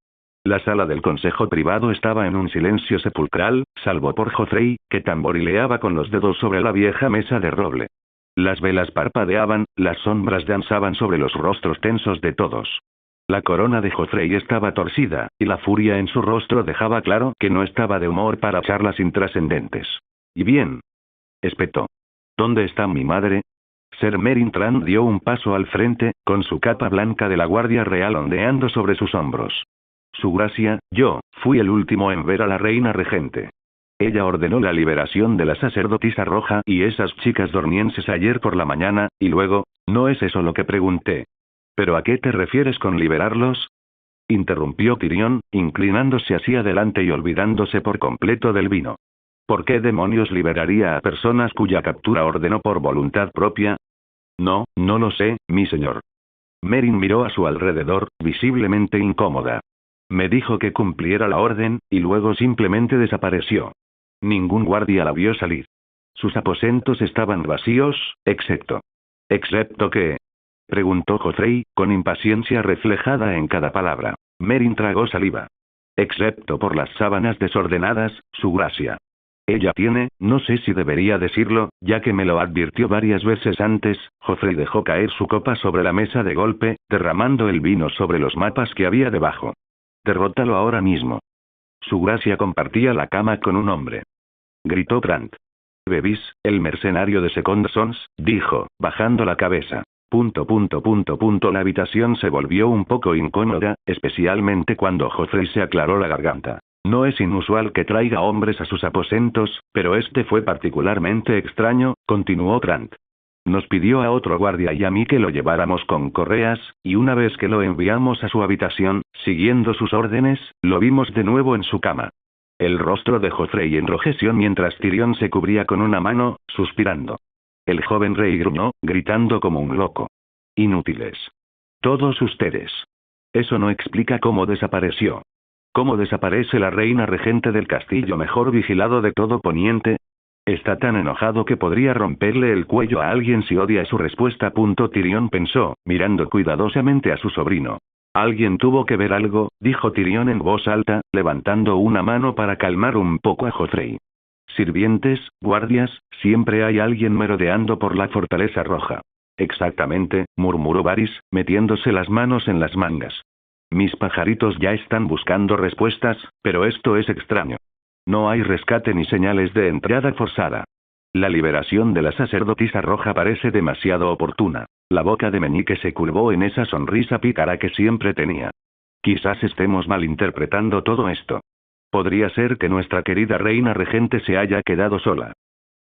La sala del consejo privado estaba en un silencio sepulcral, salvo por Joffrey, que tamborileaba con los dedos sobre la vieja mesa de roble. Las velas parpadeaban, las sombras danzaban sobre los rostros tensos de todos. La corona de Joffrey estaba torcida, y la furia en su rostro dejaba claro que no estaba de humor para charlas intrascendentes. ¿Y bien? Espetó. ¿Dónde está mi madre? Ser Meryn Trant dio un paso al frente, con su capa blanca de la Guardia Real ondeando sobre sus hombros. Su gracia, yo, fui el último en ver a la reina regente. Ella ordenó la liberación de la sacerdotisa roja y esas chicas dornienses ayer por la mañana, y luego, ¿no es eso lo que pregunté? ¿Pero a qué te refieres con liberarlos? Interrumpió Tyrion, inclinándose hacia adelante y olvidándose por completo del vino. ¿Por qué demonios liberaría a personas cuya captura ordenó por voluntad propia? No lo sé, mi señor. Meryn miró a su alrededor, visiblemente incómoda. Me dijo que cumpliera la orden, y luego simplemente desapareció. Ningún guardia la vio salir. Sus aposentos estaban vacíos, excepto. ¿Excepto qué? Preguntó Joffrey, con impaciencia reflejada en cada palabra. Meryn tragó saliva. Excepto por las sábanas desordenadas, su gracia. Ella tiene, no sé si debería decirlo, ya que me lo advirtió varias veces antes. Joffrey dejó caer su copa sobre la mesa de golpe, derramando el vino sobre los mapas que había debajo. Derrótalo ahora mismo. Su gracia compartía la cama con un hombre. Gritó Trant. Bevis, el mercenario de Second Sons, dijo, bajando la cabeza. La habitación se volvió un poco incómoda, especialmente cuando Joffrey se aclaró la garganta. No es inusual que traiga hombres a sus aposentos, pero este fue particularmente extraño, continuó Trant. Nos pidió a otro guardia y a mí que lo lleváramos con correas, y una vez que lo enviamos a su habitación, siguiendo sus órdenes, lo vimos de nuevo en su cama. El rostro de Joffrey enrojeció mientras Tyrion se cubría con una mano, suspirando. El joven rey gruñó, gritando como un loco. Inútiles. Todos ustedes. Eso no explica cómo desapareció. ¿Cómo desaparece la reina regente del castillo mejor vigilado de todo Poniente? Está tan enojado que podría romperle el cuello a alguien si odia su respuesta. Tyrion pensó, mirando cuidadosamente a su sobrino. Alguien tuvo que ver algo, dijo Tyrion en voz alta, levantando una mano para calmar un poco a Joffrey. Sirvientes, guardias, siempre hay alguien merodeando por la fortaleza roja. Exactamente, murmuró Varys, metiéndose las manos en las mangas. Mis pajaritos ya están buscando respuestas, pero esto es extraño. No hay rescate ni señales de entrada forzada. La liberación de la sacerdotisa roja parece demasiado oportuna. La boca de Meñique se curvó en esa sonrisa pícara que siempre tenía. Quizás estemos malinterpretando todo esto. Podría ser que nuestra querida reina regente se haya quedado sola.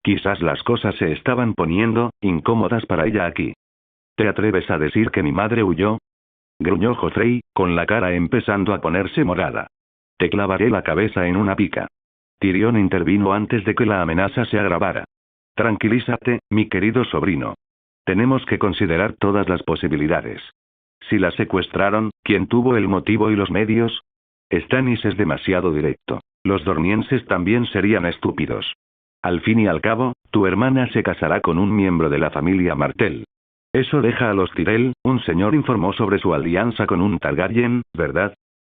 Quizás las cosas se estaban poniendo incómodas para ella aquí. ¿Te atreves a decir que mi madre huyó? Gruñó Joffrey, con la cara empezando a ponerse morada. Te clavaré la cabeza en una pica. Tyrion intervino antes de que la amenaza se agravara. Tranquilízate, mi querido sobrino. Tenemos que considerar todas las posibilidades. Si la secuestraron, ¿quién tuvo el motivo y los medios? Stannis es demasiado directo. Los dornienses también serían estúpidos. Al fin y al cabo, tu hermana se casará con un miembro de la familia Martell. Eso deja a los Tyrell, un señor informó sobre su alianza con un Targaryen, ¿verdad?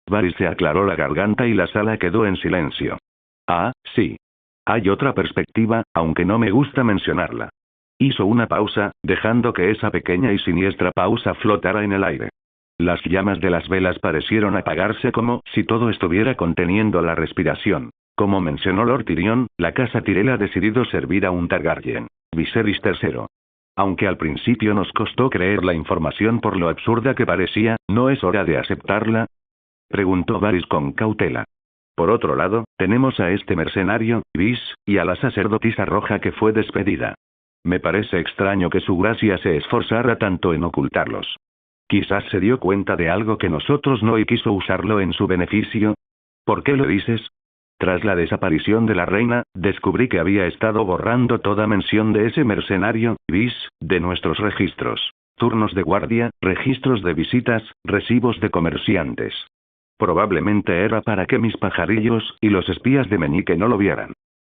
Varys se aclaró la garganta y la sala quedó en silencio. Ah, sí. Hay otra perspectiva, aunque no me gusta mencionarla. Hizo una pausa, dejando que esa pequeña y siniestra pausa flotara en el aire. Las llamas de las velas parecieron apagarse como si todo estuviera conteniendo la respiración. Como mencionó Lord Tyrion, la casa Tyrell ha decidido servir a un Targaryen, Viserys III. Aunque al principio nos costó creer la información por lo absurda que parecía, ¿no es hora de aceptarla?, preguntó Varys con cautela. Por otro lado, tenemos a este mercenario, Vis, y a la sacerdotisa roja que fue despedida. Me parece extraño que su gracia se esforzara tanto en ocultarlos. Quizás se dio cuenta de algo que nosotros no y quiso usarlo en su beneficio. ¿Por qué lo dices? Tras la desaparición de la reina, descubrí que había estado borrando toda mención de ese mercenario, Vis, de nuestros registros. Turnos de guardia, registros de visitas, recibos de comerciantes. Probablemente era para que mis pajarillos y los espías de Meñique no lo vieran.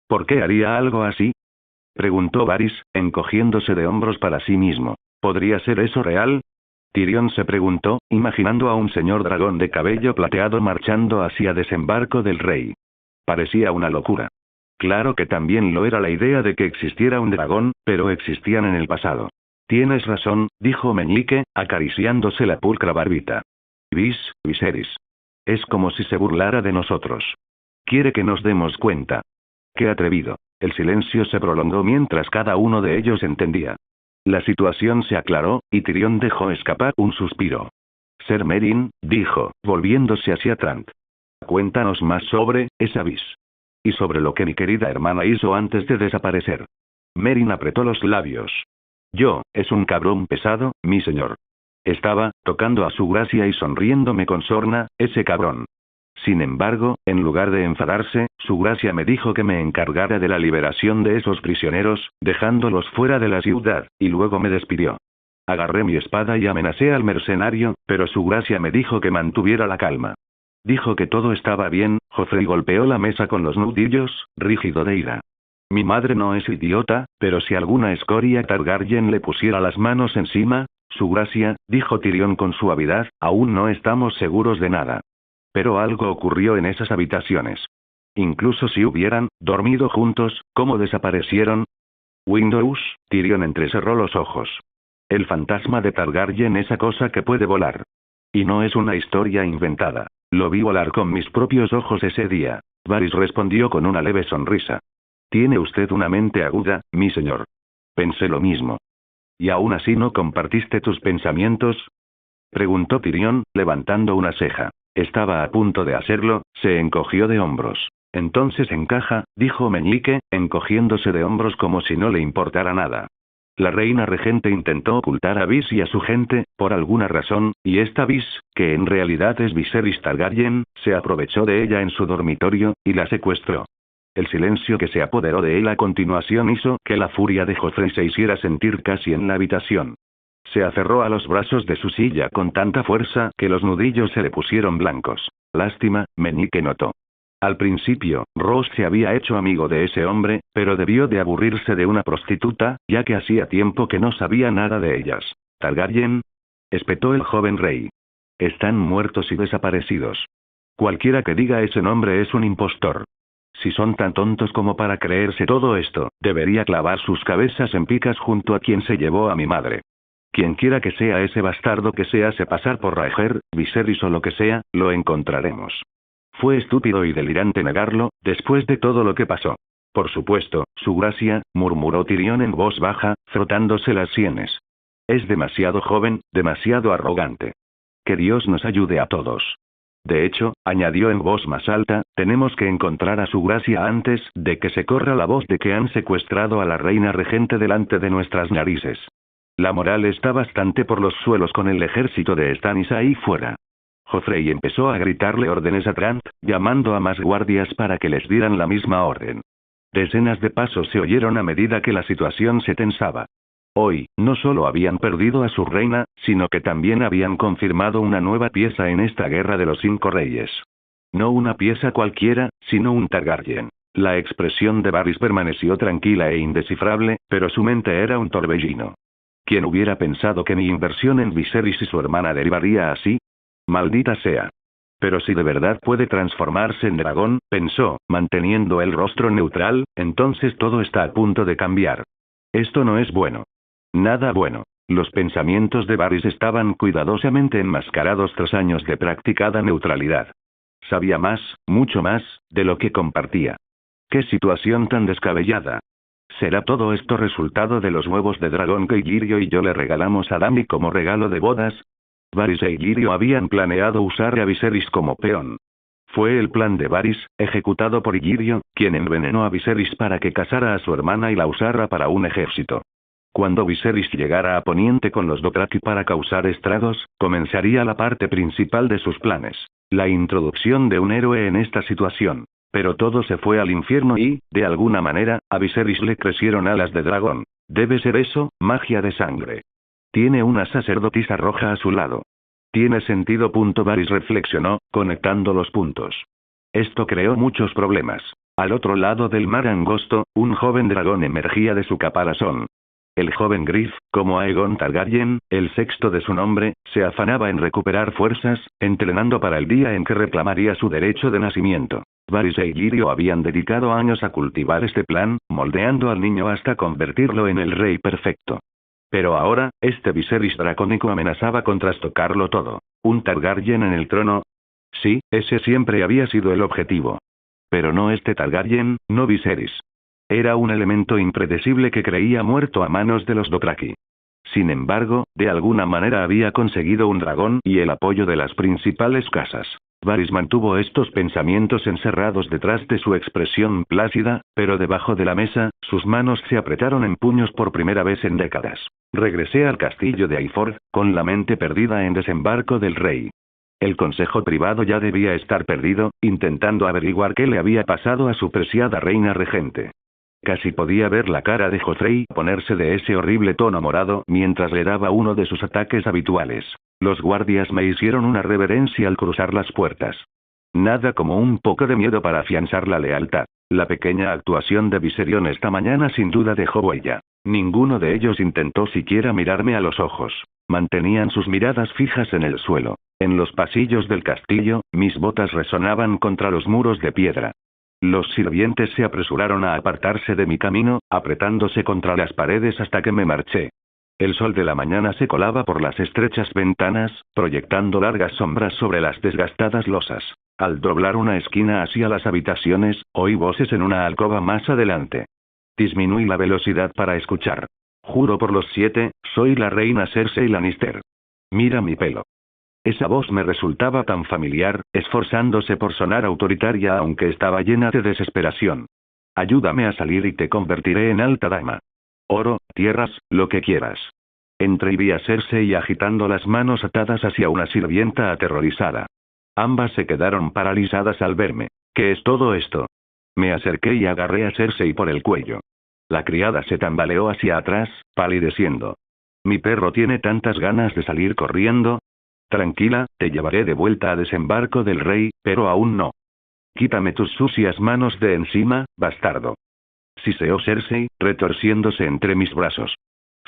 ¿Por qué haría algo así?, preguntó Varys, encogiéndose de hombros para sí mismo. ¿Podría ser eso real? Tyrion se preguntó, imaginando a un señor dragón de cabello plateado marchando hacia desembarco del rey. Parecía una locura. Claro que también lo era la idea de que existiera un dragón, pero existían en el pasado. Tienes razón, dijo Meñique, acariciándose la pulcra barbita. Viserys. Es como si se burlara de nosotros. Quiere que nos demos cuenta. Qué atrevido. El silencio se prolongó mientras cada uno de ellos entendía. La situación se aclaró, y Tyrion dejó escapar un suspiro. Ser Meryn, dijo, volviéndose hacia Trant. Cuéntanos más sobre esa Vis. Y sobre lo que mi querida hermana hizo antes de desaparecer. Meryn apretó los labios. Es un cabrón pesado, mi señor. Estaba tocando a su gracia y sonriéndome con sorna, ese cabrón. Sin embargo, en lugar de enfadarse, su gracia me dijo que me encargara de la liberación de esos prisioneros, dejándolos fuera de la ciudad, y luego me despidió. Agarré mi espada y amenacé al mercenario, pero su gracia me dijo que mantuviera la calma. Dijo que todo estaba bien. Joffrey golpeó la mesa con los nudillos, rígido de ira. Mi madre no es idiota, pero si alguna escoria Targaryen le pusiera las manos encima, su gracia, dijo Tyrion con suavidad, aún no estamos seguros de nada. Pero algo ocurrió en esas habitaciones. Incluso si hubieran dormido juntos, ¿cómo desaparecieron? Windows, Tyrion entrecerró los ojos. El fantasma de Targaryen, esa cosa que puede volar. Y no es una historia inventada. Lo vi volar con mis propios ojos ese día. Varys respondió con una leve sonrisa. Tiene usted una mente aguda, mi señor. Pensé lo mismo. ¿Y aún así no compartiste tus pensamientos?, preguntó Tyrion, levantando una ceja. Estaba a punto de hacerlo, se encogió de hombros. Entonces encaja, dijo Meñique, encogiéndose de hombros como si no le importara nada. La reina regente intentó ocultar a Vis y a su gente, por alguna razón, y esta Vis, que en realidad es Viserys Targaryen, se aprovechó de ella en su dormitorio, y la secuestró. El silencio que se apoderó de él a continuación hizo que la furia de Joffrey se hiciera sentir casi en la habitación. Se aferró a los brazos de su silla con tanta fuerza que los nudillos se le pusieron blancos. Lástima, Meñique notó. Al principio, Ross se había hecho amigo de ese hombre, pero debió de aburrirse de una prostituta, ya que hacía tiempo que no sabía nada de ellas. ¿Targaryen?, espetó el joven rey. Están muertos y desaparecidos. Cualquiera que diga ese nombre es un impostor. Si son tan tontos como para creerse todo esto, debería clavar sus cabezas en picas junto a quien se llevó a mi madre. Quien quiera que sea ese bastardo que se hace pasar por Rhaegar, Viserys o lo que sea, lo encontraremos. Fue estúpido y delirante negarlo, después de todo lo que pasó. Por supuesto, su gracia, murmuró Tyrion en voz baja, frotándose las sienes. Es demasiado joven, demasiado arrogante. Que Dios nos ayude a todos. De hecho, añadió en voz más alta, tenemos que encontrar a su gracia antes de que se corra la voz de que han secuestrado a la reina regente delante de nuestras narices. La moral está bastante por los suelos con el ejército de Stannis ahí fuera. Joffrey empezó a gritarle órdenes a Trant, llamando a más guardias para que les dieran la misma orden. Decenas de pasos se oyeron a medida que la situación se tensaba. Hoy, no solo habían perdido a su reina, sino que también habían confirmado una nueva pieza en esta guerra de los 5 reyes. No una pieza cualquiera, sino un Targaryen. La expresión de Varys permaneció tranquila e indescifrable, pero su mente era un torbellino. ¿Quién hubiera pensado que mi inversión en Viserys y su hermana derivaría así? Maldita sea. Pero si de verdad puede transformarse en dragón, pensó, manteniendo el rostro neutral, entonces todo está a punto de cambiar. Esto no es bueno. Nada bueno. Los pensamientos de Varys estaban cuidadosamente enmascarados tras años de practicada neutralidad. Sabía más, mucho más, de lo que compartía. ¡Qué situación tan descabellada! ¿Será todo esto resultado de los huevos de dragón que Illyrio y yo le regalamos a Dany como regalo de bodas? Varys e Illyrio habían planeado usar a Viserys como peón. Fue el plan de Varys, ejecutado por Illyrio, quien envenenó a Viserys para que casara a su hermana y la usara para un ejército. Cuando Viserys llegara a Poniente con los Dothraki para causar estragos, comenzaría la parte principal de sus planes. La introducción de un héroe en esta situación. Pero todo se fue al infierno y, de alguna manera, a Viserys le crecieron alas de dragón. Debe ser eso, magia de sangre. Tiene una sacerdotisa roja a su lado. Tiene sentido. Varys reflexionó, conectando los puntos. Esto creó muchos problemas. Al otro lado del mar angosto, un joven dragón emergía de su caparazón. El joven Griff, como Aegon Targaryen, el sexto de su nombre, se afanaba en recuperar fuerzas, entrenando para el día en que reclamaría su derecho de nacimiento. Varys e Illyrio habían dedicado años a cultivar este plan, moldeando al niño hasta convertirlo en el rey perfecto. Pero ahora, este Viserys dracónico amenazaba con trastocarlo todo. ¿Un Targaryen en el trono? Sí, ese siempre había sido el objetivo. Pero no este Targaryen, no Viserys. Era un elemento impredecible que creía muerto a manos de los Dothraki. Sin embargo, de alguna manera había conseguido un dragón y el apoyo de las principales casas. Varys mantuvo estos pensamientos encerrados detrás de su expresión plácida, pero debajo de la mesa, sus manos se apretaron en puños por primera vez en décadas. Regresé al castillo de Aiford, con la mente perdida en Desembarco del Rey. El consejo privado ya debía estar perdido, intentando averiguar qué le había pasado a su preciada reina regente. Casi podía ver la cara de Joffrey ponerse de ese horrible tono morado mientras le daba uno de sus ataques habituales. Los guardias me hicieron una reverencia al cruzar las puertas. Nada como un poco de miedo para afianzar la lealtad. La pequeña actuación de Viserion esta mañana sin duda dejó huella. Ninguno de ellos intentó siquiera mirarme a los ojos. Mantenían sus miradas fijas en el suelo. En los pasillos del castillo, mis botas resonaban contra los muros de piedra. Los sirvientes se apresuraron a apartarse de mi camino, apretándose contra las paredes hasta que me marché. El sol de la mañana se colaba por las estrechas ventanas, proyectando largas sombras sobre las desgastadas losas. Al doblar una esquina hacia las habitaciones, oí voces en una alcoba más adelante. Disminuí la velocidad para escuchar. Juro por los 7, soy la reina Cersei Lannister. Mira mi pelo. Esa voz me resultaba tan familiar, esforzándose por sonar autoritaria aunque estaba llena de desesperación. Ayúdame a salir y te convertiré en alta dama. Oro, tierras, lo que quieras. Entré y vi a Cersei agitando las manos atadas hacia una sirvienta aterrorizada. Ambas se quedaron paralizadas al verme. ¿Qué es todo esto? Me acerqué y agarré a Cersei por el cuello. La criada se tambaleó hacia atrás, palideciendo. Mi perro tiene tantas ganas de salir corriendo. Tranquila, te llevaré de vuelta a Desembarco del Rey, pero aún no. Quítame tus sucias manos de encima, bastardo. Siseó Cersei, retorciéndose entre mis brazos.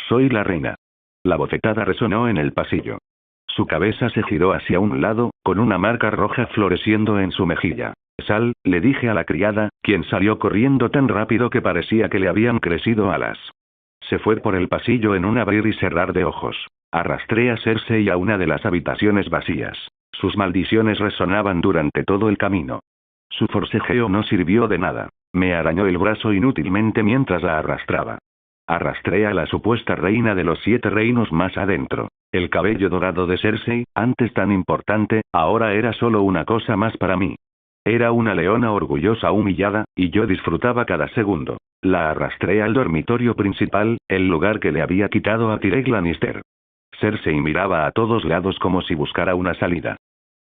Soy la reina. La bofetada resonó en el pasillo. Su cabeza se giró hacia un lado, con una marca roja floreciendo en su mejilla. Sal, le dije a la criada, quien salió corriendo tan rápido que parecía que le habían crecido alas. Se fue por el pasillo en un abrir y cerrar de ojos. Arrastré a Cersei a una de las habitaciones vacías. Sus maldiciones resonaban durante todo el camino. Su forcejeo no sirvió de nada. Me arañó el brazo inútilmente mientras la arrastraba. Arrastré a la supuesta reina de los 7 reinos más adentro. El cabello dorado de Cersei, antes tan importante, ahora era solo una cosa más para mí. Era una leona orgullosa humillada, y yo disfrutaba cada segundo. La arrastré al dormitorio principal, el lugar que le había quitado a Tyrell Lannister. Cersei miraba a todos lados como si buscara una salida.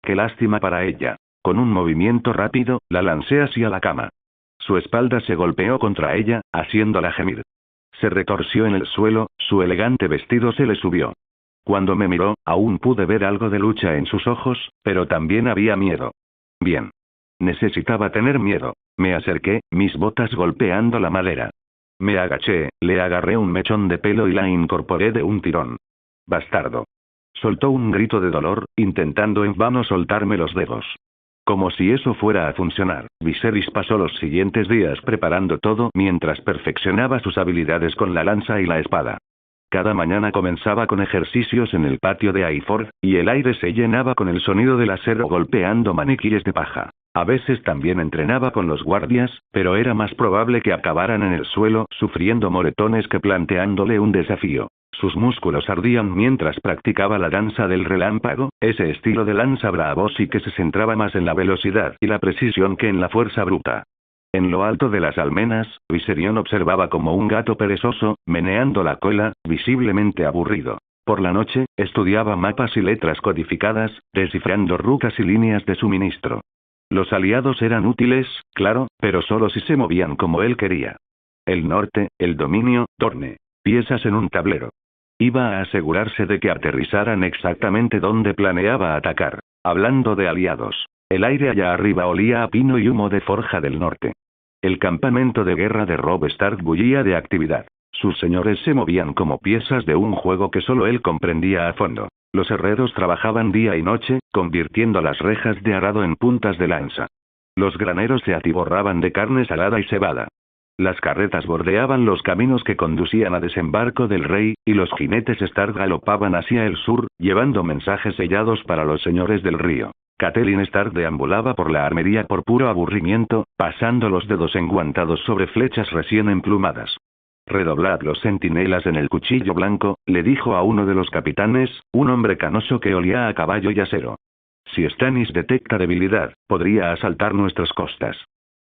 Qué lástima para ella. Con un movimiento rápido, la lancé hacia la cama. Su espalda se golpeó contra ella, haciéndola gemir. Se retorció en el suelo, su elegante vestido se le subió. Cuando me miró, aún pude ver algo de lucha en sus ojos, pero también había miedo. Bien. Necesitaba tener miedo. Me acerqué, mis botas golpeando la madera. Me agaché, le agarré un mechón de pelo y la incorporé de un tirón. Bastardo. Soltó un grito de dolor, intentando en vano soltarme los dedos. Como si eso fuera a funcionar, Viserys pasó los siguientes días preparando todo mientras perfeccionaba sus habilidades con la lanza y la espada. Cada mañana comenzaba con ejercicios en el patio de Aiford, y el aire se llenaba con el sonido del acero golpeando maniquíes de paja. A veces también entrenaba con los guardias, pero era más probable que acabaran en el suelo sufriendo moretones que planteándole un desafío. Sus músculos ardían mientras practicaba la danza del relámpago, ese estilo de lanza bravos y que se centraba más en la velocidad y la precisión que en la fuerza bruta. En lo alto de las almenas, Viserion observaba como un gato perezoso, meneando la cola, visiblemente aburrido. Por la noche, estudiaba mapas y letras codificadas, descifrando rutas y líneas de suministro. Los aliados eran útiles, claro, pero solo si se movían como él quería. El norte, el dominio, Dorne. Piezas en un tablero. Iba a asegurarse de que aterrizaran exactamente donde planeaba atacar. Hablando de aliados, el aire allá arriba olía a pino y humo de forja del norte. El campamento de guerra de Robb Stark bullía de actividad. Sus señores se movían como piezas de un juego que solo él comprendía a fondo. Los herreros trabajaban día y noche, convirtiendo las rejas de arado en puntas de lanza. Los graneros se atiborraban de carne salada y cebada. Las carretas bordeaban los caminos que conducían a desembarco del rey, y los jinetes Stark galopaban hacia el sur, llevando mensajes sellados para los señores del río. Catelyn Stark deambulaba por la armería por puro aburrimiento, pasando los dedos enguantados sobre flechas recién emplumadas. «Redoblad los centinelas en el cuchillo blanco», le dijo a uno de los capitanes, un hombre canoso que olía a caballo y acero. «Si Stannis detecta debilidad, podría asaltar nuestras costas».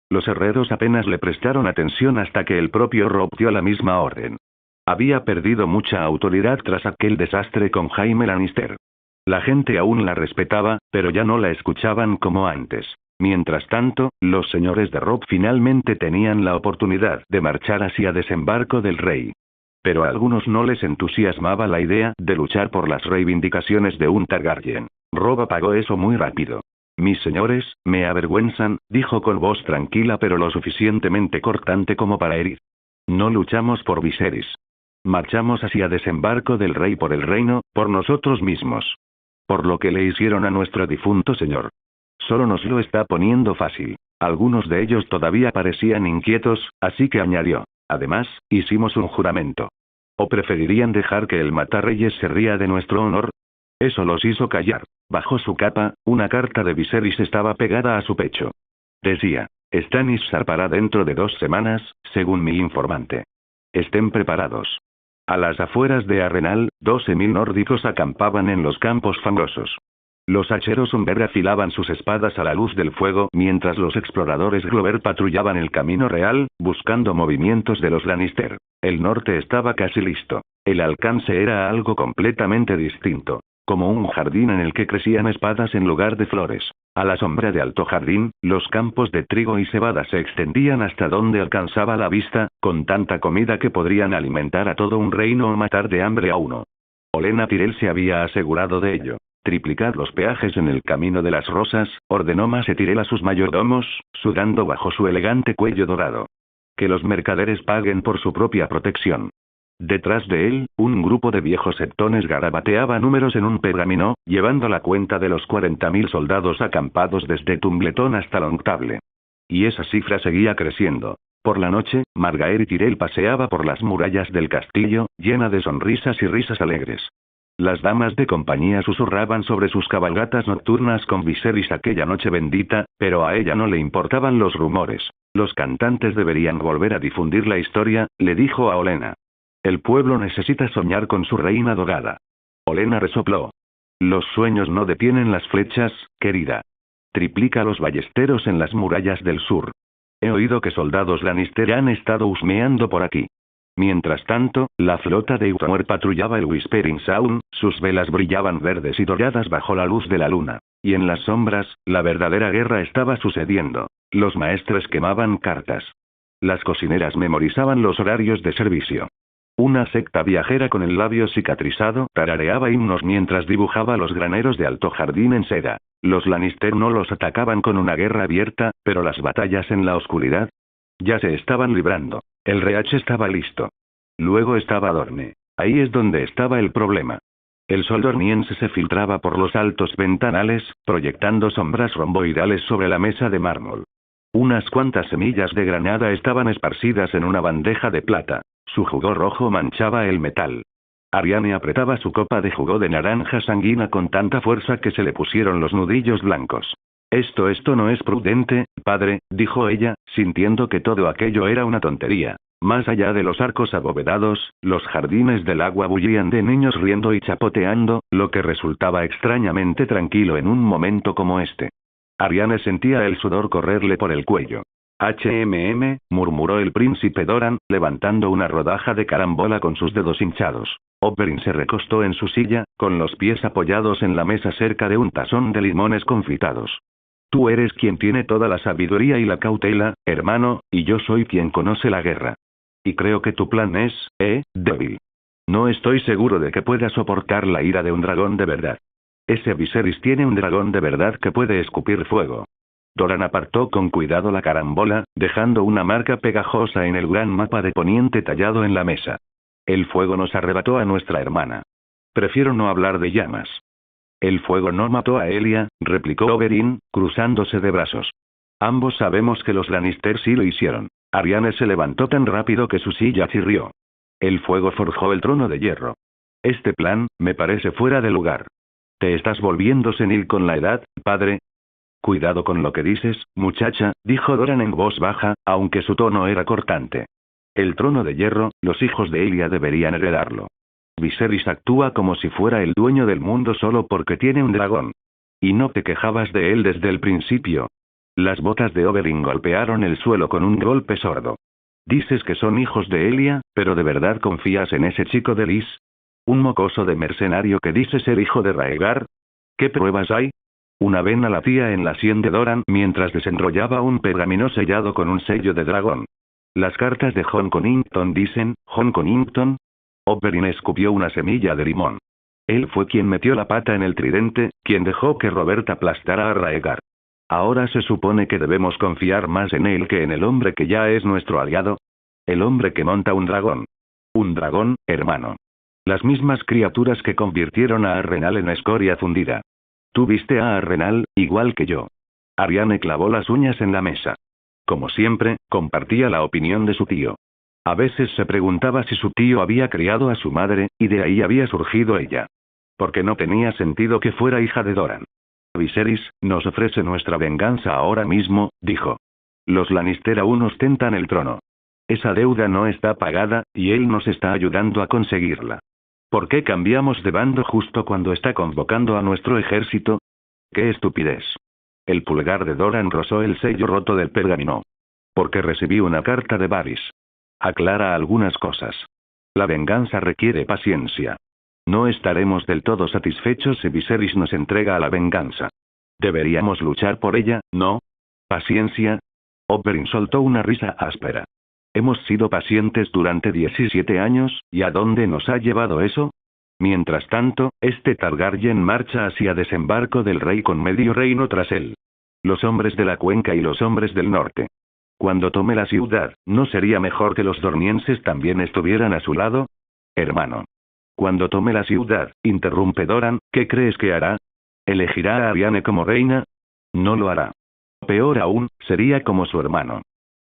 Los herreros apenas le prestaron atención hasta que el propio Robb dio la misma orden. Había perdido mucha autoridad tras aquel desastre con Jaime Lannister. La gente aún la respetaba, pero ya no la escuchaban como antes. Mientras tanto, los señores de Robb finalmente tenían la oportunidad de marchar hacia desembarco del rey. Pero a algunos no les entusiasmaba la idea de luchar por las reivindicaciones de un Targaryen. Robb apagó eso muy rápido. «Mis señores, me avergüenzan», dijo con voz tranquila pero lo suficientemente cortante como para herir. «No luchamos por Viserys. Marchamos hacia desembarco del rey por el reino, por nosotros mismos. Por lo que le hicieron a nuestro difunto señor. Solo nos lo está poniendo fácil». Algunos de ellos todavía parecían inquietos, así que añadió: «Además, hicimos un juramento. ¿O preferirían dejar que el matarreyes se ría de nuestro honor?» Eso los hizo callar. Bajo su capa, una carta de Viserys estaba pegada a su pecho. Decía: «Stannis zarpará dentro de 2 semanas, según mi informante. Estén preparados». A las afueras de Arenal, 12.000 nórdicos acampaban en los campos fangosos. Los hacheros Umber afilaban sus espadas a la luz del fuego mientras los exploradores Glover patrullaban el camino real, buscando movimientos de los Lannister. El norte estaba casi listo. El alcance era algo completamente distinto. Como un jardín en el que crecían espadas en lugar de flores. A la sombra de Alto Jardín, los campos de trigo y cebada se extendían hasta donde alcanzaba la vista, con tanta comida que podrían alimentar a todo un reino o matar de hambre a uno. Olenna Tyrell se había asegurado de ello. «Triplicad los peajes en el camino de las rosas», ordenó Mace Tyrell a sus mayordomos, sudando bajo su elegante cuello dorado. «Que los mercaderes paguen por su propia protección». Detrás de él, un grupo de viejos septones garabateaba números en un pergamino, llevando la cuenta de los 40.000 soldados acampados desde Tumbleton hasta Longtable. Y esa cifra seguía creciendo. Por la noche, Margaery Tyrell paseaba por las murallas del castillo, llena de sonrisas y risas alegres. Las damas de compañía susurraban sobre sus cabalgatas nocturnas con Viserys aquella noche bendita, pero a ella no le importaban los rumores. «Los cantantes deberían volver a difundir la historia», le dijo a Olenna. «El pueblo necesita soñar con su reina dorada». Olenna resopló. «Los sueños no detienen las flechas, querida. Triplica los ballesteros en las murallas del sur. He oído que soldados Lannister han estado husmeando por aquí». Mientras tanto, la flota de Uthor patrullaba el Whispering Sound, sus velas brillaban verdes y doradas bajo la luz de la luna. Y en las sombras, la verdadera guerra estaba sucediendo. Los maestres quemaban cartas. Las cocineras memorizaban los horarios de servicio. Una secta viajera con el labio cicatrizado tarareaba himnos mientras dibujaba los graneros de Alto Jardín en seda. Los Lannister no los atacaban con una guerra abierta, pero las batallas en la oscuridad ya se estaban librando. El Reach estaba listo. Luego estaba Dorne. Ahí es donde estaba el problema. El sol dorniense se filtraba por los altos ventanales, proyectando sombras romboidales sobre la mesa de mármol. Unas cuantas semillas de granada estaban esparcidas en una bandeja de plata. Su jugo rojo manchaba el metal. Ariane apretaba su copa de jugo de naranja sanguina con tanta fuerza que se le pusieron los nudillos blancos. Esto no es prudente, padre, dijo ella, sintiendo que todo aquello era una tontería. Más allá de los arcos abovedados, los jardines del agua bullían de niños riendo y chapoteando, lo que resultaba extrañamente tranquilo en un momento como este. Ariane sentía el sudor correrle por el cuello. Murmuró el príncipe Doran, levantando una rodaja de carambola con sus dedos hinchados. Oberyn se recostó en su silla, con los pies apoyados en la mesa cerca de un tazón de limones confitados. Tú eres quien tiene toda la sabiduría y la cautela, hermano, y yo soy quien conoce la guerra. Y creo que tu plan es, débil. No estoy seguro de que pueda soportar la ira de un dragón de verdad. Ese Viserys tiene un dragón de verdad que puede escupir fuego. Doran apartó con cuidado la carambola, dejando una marca pegajosa en el gran mapa de Poniente tallado en la mesa. El fuego nos arrebató a nuestra hermana. Prefiero no hablar de llamas. El fuego no mató a Elia, replicó Oberyn, cruzándose de brazos. Ambos sabemos que los Lannister sí lo hicieron. Ariane se levantó tan rápido que su silla chirrió. El fuego forjó el trono de hierro. Este plan, me parece fuera de lugar. ¿Te estás volviendo senil con la edad, padre? Cuidado con lo que dices, muchacha, dijo Doran en voz baja, aunque su tono era cortante. El trono de hierro, los hijos de Elia deberían heredarlo. Viserys actúa como si fuera el dueño del mundo solo porque tiene un dragón. ¿Y no te quejabas de él desde el principio? Las botas de Oberyn golpearon el suelo con un golpe sordo. Dices que son hijos de Elia, pero ¿de verdad confías en ese chico de Lys? ¿Un mocoso de mercenario que dice ser hijo de Raegar? ¿Qué pruebas hay? Una vena latía en la sien de Doran mientras desenrollaba un pergamino sellado con un sello de dragón. Las cartas de Jon Connington dicen, ¿Jon Connington? Oberyn escupió una semilla de limón. Él fue quien metió la pata en el tridente, quien dejó que Robert aplastara a Raegar. Ahora se supone que debemos confiar más en él que en el hombre que ya es nuestro aliado. El hombre que monta un dragón. Un dragón, hermano. Las mismas criaturas que convirtieron a Arrenal en escoria fundida. Tú viste a Arrenal, igual que yo. Ariane clavó las uñas en la mesa. Como siempre, compartía la opinión de su tío. A veces se preguntaba si su tío había criado a su madre, y de ahí había surgido ella. Porque no tenía sentido que fuera hija de Doran. Viserys nos ofrece nuestra venganza ahora mismo, dijo. Los Lannister aún ostentan el trono. Esa deuda no está pagada, y él nos está ayudando a conseguirla. ¿Por qué cambiamos de bando justo cuando está convocando a nuestro ejército? ¡Qué estupidez! El pulgar de Doran rozó el sello roto del pergamino. Porque recibí una carta de Varys. Aclara algunas cosas. La venganza requiere paciencia. No estaremos del todo satisfechos si Viserys nos entrega a la venganza. Deberíamos luchar por ella, ¿no? ¿Paciencia? Oberyn soltó una risa áspera. Hemos sido pacientes durante 17 años, ¿y a dónde nos ha llevado eso? Mientras tanto, este Targaryen marcha hacia desembarco del rey con medio reino tras él. Los hombres de la cuenca y los hombres del norte. Cuando tome la ciudad, ¿no sería mejor que los dornienses también estuvieran a su lado? Hermano. Cuando tome la ciudad, interrumpe Doran, ¿qué crees que hará? ¿Elegirá a Ariane como reina? No lo hará. Peor aún, sería como su hermano.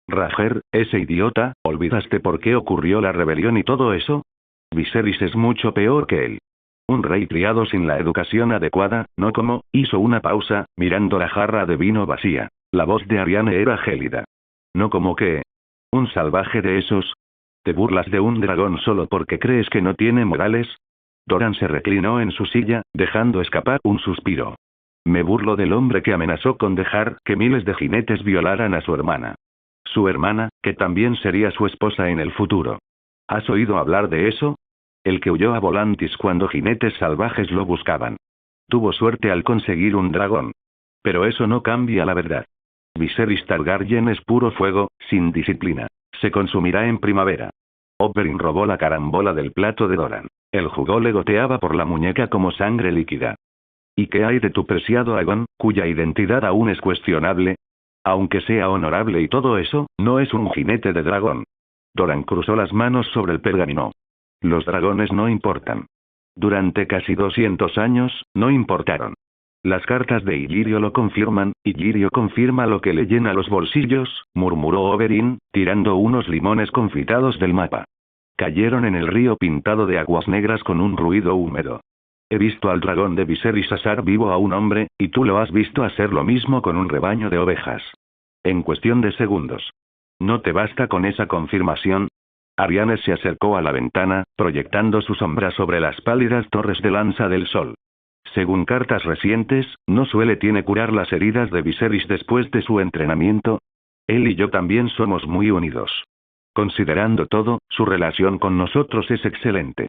Rajer, ese idiota, ¿olvidaste por qué ocurrió la rebelión y todo eso? Viserys es mucho peor que él. Un rey criado sin la educación adecuada, no como, hizo una pausa, mirando la jarra de vino vacía. La voz de Ariane era gélida. No como que... ¿Un salvaje de esos? ¿Te burlas de un dragón solo porque crees que no tiene modales? Doran se reclinó en su silla, dejando escapar un suspiro. Me burlo del hombre que amenazó con dejar que miles de jinetes violaran a su hermana. Su hermana, que también sería su esposa en el futuro. ¿Has oído hablar de eso? El que huyó a Volantis cuando jinetes salvajes lo buscaban. Tuvo suerte al conseguir un dragón. Pero eso no cambia la verdad. Viserys Targaryen es puro fuego, sin disciplina. Se consumirá en primavera. Oberyn robó la carambola del plato de Doran. El jugo le goteaba por la muñeca como sangre líquida. ¿Y qué hay de tu preciado Aegon, cuya identidad aún es cuestionable? Aunque sea honorable y todo eso, no es un jinete de dragón. Doran cruzó las manos sobre el pergamino. Los dragones no importan. Durante casi 200 años, no importaron. Las cartas de Illyrio lo confirman, Illyrio confirma lo que le llena los bolsillos, murmuró Oberyn, tirando unos limones confitados del mapa. Cayeron en el río pintado de aguas negras con un ruido húmedo. He visto al dragón de Viserys asar vivo a un hombre, y tú lo has visto hacer lo mismo con un rebaño de ovejas. En cuestión de segundos. ¿No te basta con esa confirmación? Ariane se acercó a la ventana, proyectando su sombra sobre las pálidas torres de Lanza del Sol. Según cartas recientes, no tiene curar las heridas de Viserys después de su entrenamiento. Él y yo también somos muy unidos. Considerando todo, su relación con nosotros es excelente.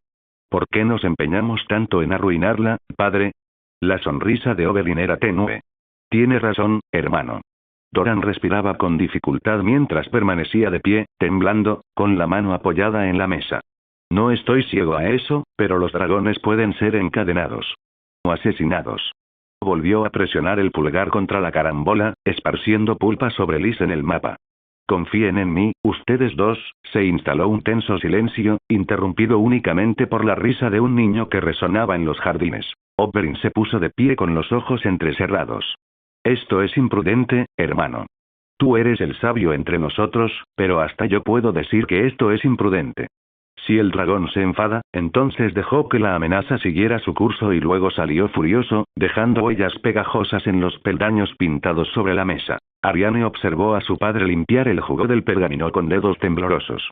¿Por qué nos empeñamos tanto en arruinarla, padre? La sonrisa de Oberyn era tenue. Tiene razón, hermano. Doran respiraba con dificultad mientras permanecía de pie, temblando, con la mano apoyada en la mesa. No estoy ciego a eso, pero los dragones pueden ser encadenados. O asesinados. Volvió a presionar el pulgar contra la carambola, esparciendo pulpa sobre Lys en el mapa. Confíen en mí, ustedes dos. Se instaló un tenso silencio, interrumpido únicamente por la risa de un niño que resonaba en los jardines. Oberyn se puso de pie con los ojos entrecerrados. Esto es imprudente, hermano. Tú eres el sabio entre nosotros, pero hasta yo puedo decir que esto es imprudente. Si el dragón se enfada, entonces dejó que la amenaza siguiera su curso y luego salió furioso, dejando huellas pegajosas en los peldaños pintados sobre la mesa. Ariane observó a su padre limpiar el jugo del pergamino con dedos temblorosos.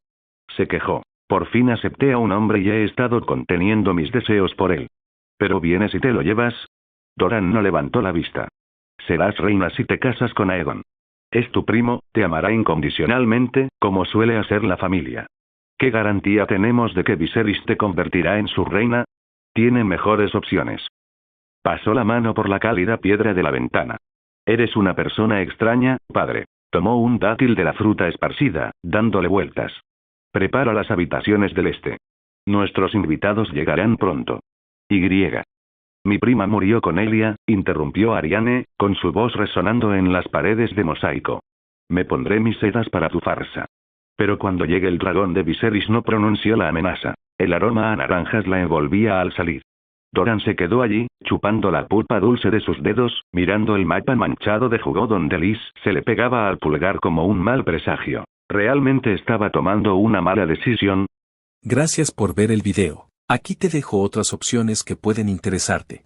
Se quejó. Por fin acepté a un hombre y he estado conteniendo mis deseos por él. ¿Pero vienes y te lo llevas? Doran no levantó la vista. Serás reina si te casas con Aegon. Es tu primo, te amará incondicionalmente, como suele hacer la familia. ¿Qué garantía tenemos de que Viserys te convertirá en su reina? Tiene mejores opciones. Pasó la mano por la cálida piedra de la ventana. Eres una persona extraña, padre. Tomó un dátil de la fruta esparcida, dándole vueltas. Prepara las habitaciones del este. Nuestros invitados llegarán pronto. Y. Mi prima murió con Elia, interrumpió Ariane, con su voz resonando en las paredes de mosaico. Me pondré mis sedas para tu farsa. Pero cuando llegue el dragón de Viserys no pronunció la amenaza. El aroma a naranjas la envolvía al salir. Doran se quedó allí, chupando la pulpa dulce de sus dedos, mirando el mapa manchado de jugo donde Lys se le pegaba al pulgar como un mal presagio. ¿Realmente estaba tomando una mala decisión? Gracias por ver el video. Aquí te dejo otras opciones que pueden interesarte.